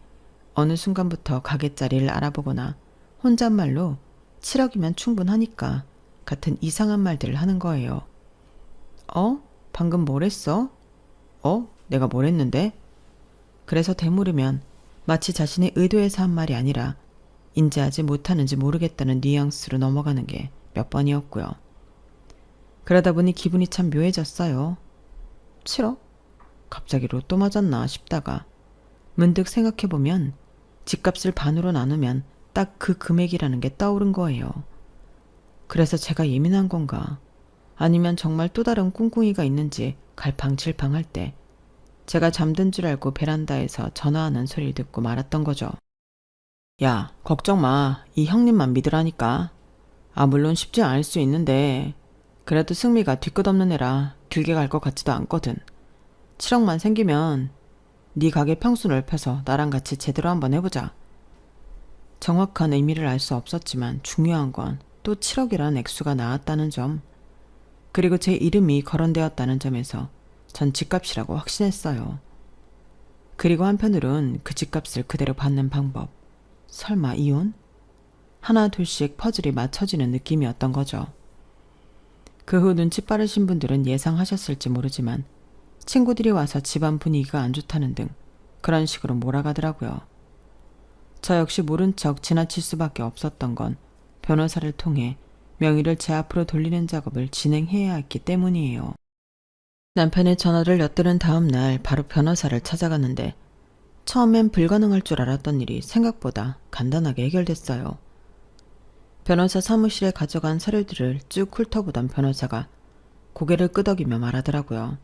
어느 순간부터 가게 자리를 알아보거나 혼잣말로 7억이면 충분하니까 같은 이상한 말들을 하는 거예요. 방금 뭘 했어? 내가 뭘 했는데? 그래서 되물으면 마치 자신의 의도해서 한 말이 아니라 인지하지 못하는지 모르겠다는 뉘앙스로 넘어가는 게 몇 번이었고요. 그러다 보니 기분이 참 묘해졌어요. 7억? 갑자기 로또 맞았나 싶다가 문득 생각해보면 집값을 반으로 나누면 딱 그 금액이라는 게 떠오른 거예요. 그래서 제가 예민한 건가? 아니면 정말 또 다른 꿍꿍이가 있는지 갈팡질팡할 때 제가 잠든 줄 알고 베란다에서 전화하는 소리를 듣고 말았던 거죠. 야, 걱정 마. 이 형님만 믿으라니까. 물론 쉽지 않을 수 있는데 그래도 승미가 뒤끝없는 애라 길게 갈 것 같지도 않거든. 7억만 생기면 네 가게 평수 넓혀서 나랑 같이 제대로 한번 해보자. 정확한 의미를 알 수 없었지만 중요한 건 또 7억이라는 액수가 나왔다는 점, 그리고 제 이름이 거론되었다는 점에서 전 집값이라고 확신했어요. 그리고 한편으론 그 집값을 그대로 받는 방법, 설마 이혼? 하나 둘씩 퍼즐이 맞춰지는 느낌이었던 거죠. 그 후 눈치 빠르신 분들은 예상하셨을지 모르지만 친구들이 와서 집안 분위기가 안 좋다는 등 그런 식으로 몰아가더라고요. 저 역시 모른 척 지나칠 수밖에 없었던 건 변호사를 통해 명의를 제 앞으로 돌리는 작업을 진행해야 했기 때문이에요. 남편의 전화를 엿들은 다음 날 바로 변호사를 찾아갔는데 처음엔 불가능할 줄 알았던 일이 생각보다 간단하게 해결됐어요. 변호사 사무실에 가져간 서류들을 쭉 훑어보던 변호사가 고개를 끄덕이며 말하더라고요.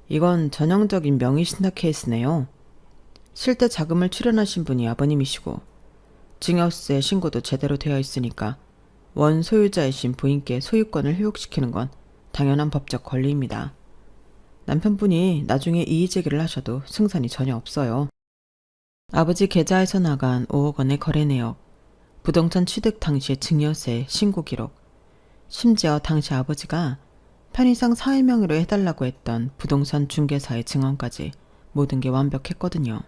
이건 전형적인 명의신탁 케이스네요. 실제 자금을 출연하신 분이 아버님이시고 증여세 신고도 제대로 되어 있으니까 원 소유자이신 부인께 소유권을 회복시키는 건 당연한 법적 권리입니다. 남편분이 나중에 이의제기를 하셔도 승산이 전혀 없어요. 아버지 계좌에서 나간 5억 원의 거래 내역, 부동산 취득 당시의 증여세 신고 기록, 심지어 당시 아버지가 편의상 사회 명의로 해달라고 했던 부동산 중개사의 증언까지 모든 게 완벽했거든요.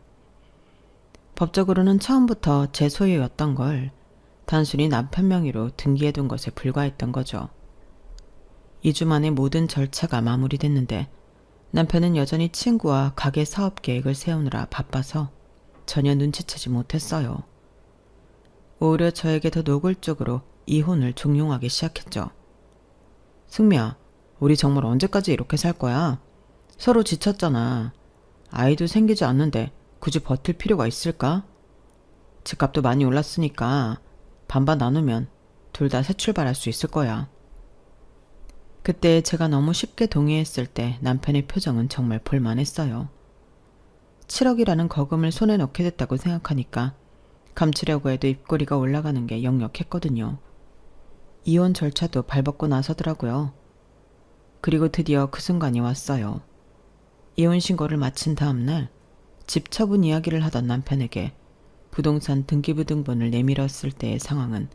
법적으로는 처음부터 제 소유였던 걸 단순히 남편 명의로 등기해둔 것에 불과했던 거죠. 2주 만에 모든 절차가 마무리됐는데 남편은 여전히 친구와 가게 사업 계획을 세우느라 바빠서 전혀 눈치채지 못했어요. 오히려 저에게 더 노골적으로 이혼을 종용하기 시작했죠. 승미야, 우리 정말 언제까지 이렇게 살 거야? 서로 지쳤잖아. 아이도 생기지 않는데 굳이 버틸 필요가 있을까? 집값도 많이 올랐으니까 반반 나누면 둘 다 새 출발할 수 있을 거야. 그때 제가 너무 쉽게 동의했을 때 남편의 표정은 정말 볼만했어요. 7억이라는 거금을 손에 넣게 됐다고 생각하니까 감추려고 해도 입꼬리가 올라가는 게 역력했거든요. 이혼 절차도 발벗고 나서더라고요. 그리고 드디어 그 순간이 왔어요. 이혼 신고를 마친 다음날 집 처분 이야기를 하던 남편에게 부동산 등기부등본을 내밀었을 때의 상황은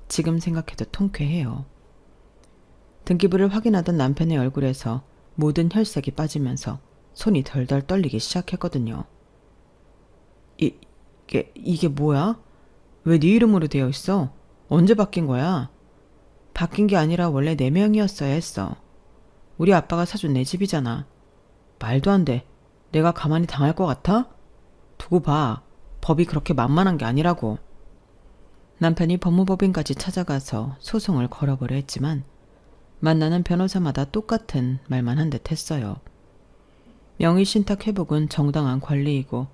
지금 생각해도 통쾌해요. 등기부를 확인하던 남편의 얼굴에서 모든 혈색이 빠지면서 손이 덜덜 떨리기 시작했거든요. 이게 뭐야? 왜 네 이름으로 되어 있어? 언제 바뀐 거야? 바뀐 게 아니라 원래 4명이었어야 했어. 우리 아빠가 사준 내 집이잖아. 말도 안 돼. 내가 가만히 당할 것 같아? 두고 봐. 법이 그렇게 만만한 게 아니라고. 남편이 법무법인까지 찾아가서 소송을 걸어보려 했지만 만나는 변호사마다 똑같은 말만 한 듯 했어요. 명의신탁 회복은 정당한 권리이고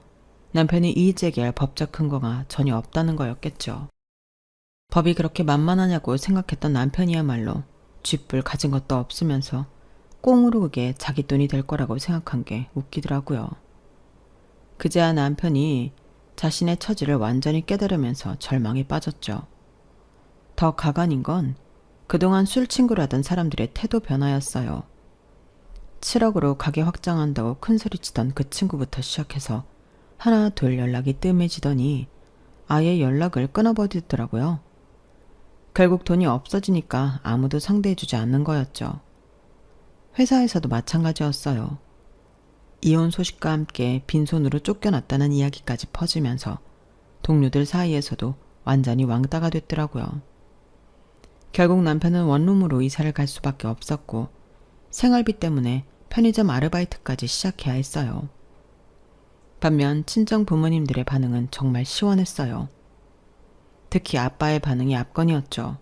남편이 이의제기할 법적 근거가 전혀 없다는 거였겠죠. 법이 그렇게 만만하냐고 생각했던 남편이야말로 쥐뿔 가진 것도 없으면서 꽁으로 그게 자기 돈이 될 거라고 생각한 게 웃기더라고요. 그제야 남편이 자신의 처지를 완전히 깨달으면서 절망에 빠졌죠. 더 가관인 건 그동안 술 친구를 하던 사람들의 태도 변화였어요. 7억으로 가게 확장한다고 큰소리치던 그 친구부터 시작해서 하나 둘 연락이 뜸해지더니 아예 연락을 끊어버리더라고요. 결국 돈이 없어지니까 아무도 상대해주지 않는 거였죠. 회사에서도 마찬가지였어요. 이혼 소식과 함께 빈손으로 쫓겨났다는 이야기까지 퍼지면서 동료들 사이에서도 완전히 왕따가 됐더라고요. 결국 남편은 원룸으로 이사를 갈 수밖에 없었고 생활비 때문에 편의점 아르바이트까지 시작해야 했어요. 반면 친정 부모님들의 반응은 정말 시원했어요. 특히 아빠의 반응이 압권이었죠.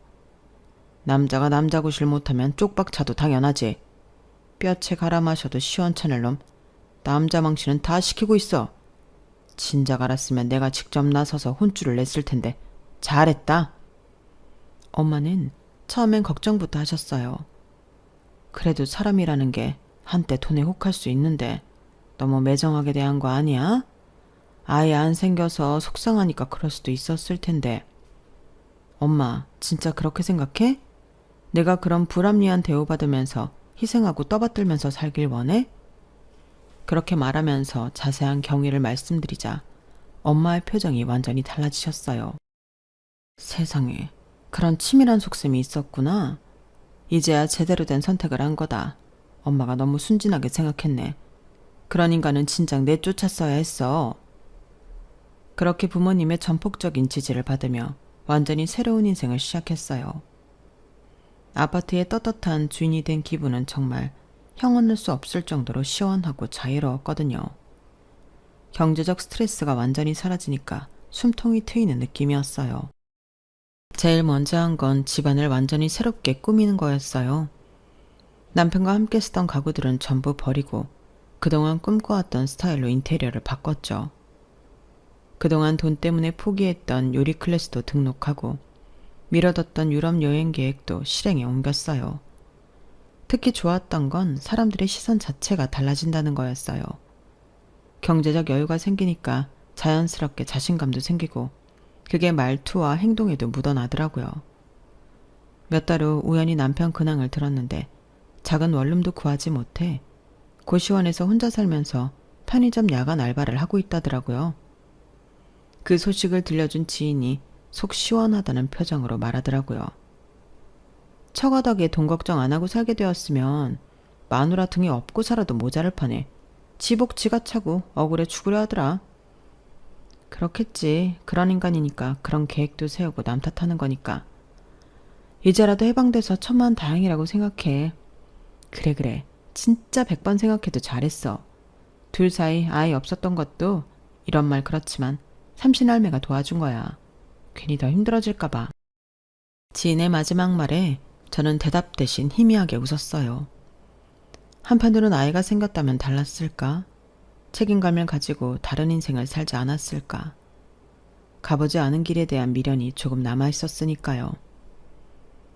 남자가 남자 구실 못하면 쪽박차도 당연하지. 뼈채 갈아 마셔도 시원찮을 놈. 남자 망치는 다 시키고 있어. 진작 알았으면 내가 직접 나서서 혼쭐을 냈을 텐데 잘했다. 엄마는 처음엔 걱정부터 하셨어요. 그래도 사람이라는 게 한때 돈에 혹할 수 있는데 너무 매정하게 대한 거 아니야? 아예 안 생겨서 속상하니까 그럴 수도 있었을 텐데. 엄마, 진짜 그렇게 생각해? 내가 그런 불합리한 대우받으면서 희생하고 떠받들면서 살길 원해? 그렇게 말하면서 자세한 경위를 말씀드리자 엄마의 표정이 완전히 달라지셨어요. 세상에, 그런 치밀한 속셈이 있었구나. 이제야 제대로 된 선택을 한 거다. 엄마가 너무 순진하게 생각했네. 그런 인간은 진작 내쫓았어야 했어. 그렇게 부모님의 전폭적인 지지를 받으며 완전히 새로운 인생을 시작했어요. 아파트의 떳떳한 주인이 된 기분은 정말 형언할 수 없을 정도로 시원하고 자유로웠거든요. 경제적 스트레스가 완전히 사라지니까 숨통이 트이는 느낌이었어요. 제일 먼저 한 건 집안을 완전히 새롭게 꾸미는 거였어요. 남편과 함께 쓰던 가구들은 전부 버리고 그동안 꿈꿔왔던 스타일로 인테리어를 바꿨죠. 그동안 돈 때문에 포기했던 요리 클래스도 등록하고 미뤄뒀던 유럽 여행 계획도 실행에 옮겼어요. 특히 좋았던 건 사람들의 시선 자체가 달라진다는 거였어요. 경제적 여유가 생기니까 자연스럽게 자신감도 생기고 그게 말투와 행동에도 묻어나더라고요. 몇 달 후 우연히 남편 근황을 들었는데 작은 원룸도 구하지 못해 고시원에서 혼자 살면서 편의점 야간 알바를 하고 있다더라고요. 그 소식을 들려준 지인이 속 시원하다는 표정으로 말하더라고요. 처가덕에 돈 걱정 안 하고 살게 되었으면 마누라 등에 업고 살아도 모자랄 판에 지복 지가 차고 억울해 죽으려 하더라. 그렇겠지. 그런 인간이니까 그런 계획도 세우고 남 탓하는 거니까. 이제라도 해방돼서 천만다행이라고 생각해. 그래. 진짜 100번 생각해도 잘했어. 둘 사이 아이 없었던 것도 이런 말 그렇지만 삼신할매가 도와준 거야. 괜히 더 힘들어질까봐. 지인의 마지막 말에 저는 대답 대신 희미하게 웃었어요. 한편으론 아이가 생겼다면 달랐을까? 책임감을 가지고 다른 인생을 살지 않았을까? 가보지 않은 길에 대한 미련이 조금 남아있었으니까요.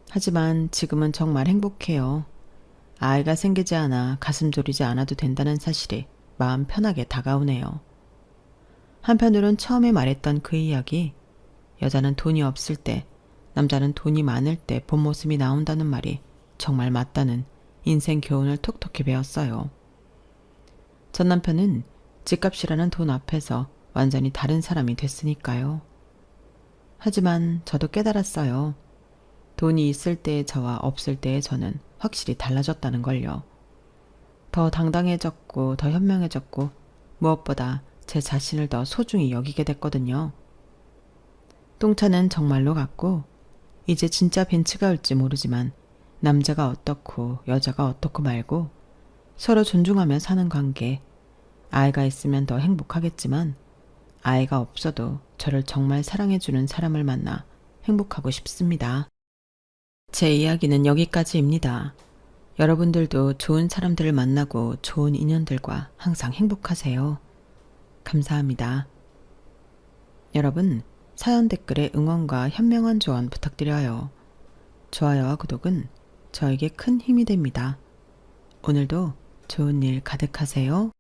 하지만 지금은 정말 행복해요. 아이가 생기지 않아 가슴 졸이지 않아도 된다는 사실이 마음 편하게 다가오네요. 한편으론 처음에 말했던 그 이야기, 여자는 돈이 없을 때, 남자는 돈이 많을 때 본 모습이 나온다는 말이 정말 맞다는 인생 교훈을 톡톡히 배웠어요. 전 남편은 집값이라는 돈 앞에서 완전히 다른 사람이 됐으니까요. 하지만 저도 깨달았어요. 돈이 있을 때의 저와 없을 때의 저는 확실히 달라졌다는 걸요. 더 당당해졌고 더 현명해졌고 무엇보다 제 자신을 더 소중히 여기게 됐거든요. 똥차는 정말로 같고 이제 진짜 벤츠가 올지 모르지만 남자가 어떻고 여자가 어떻고 말고 서로 존중하며 사는 관계, 아이가 있으면 더 행복하겠지만 아이가 없어도 저를 정말 사랑해주는 사람을 만나 행복하고 싶습니다. 제 이야기는 여기까지입니다. 여러분들도 좋은 사람들을 만나고 좋은 인연들과 항상 행복하세요. 감사합니다. 여러분, 사연 댓글에 응원과 현명한 조언 부탁드려요. 좋아요와 구독은 저에게 큰 힘이 됩니다. 오늘도 좋은 일 가득하세요.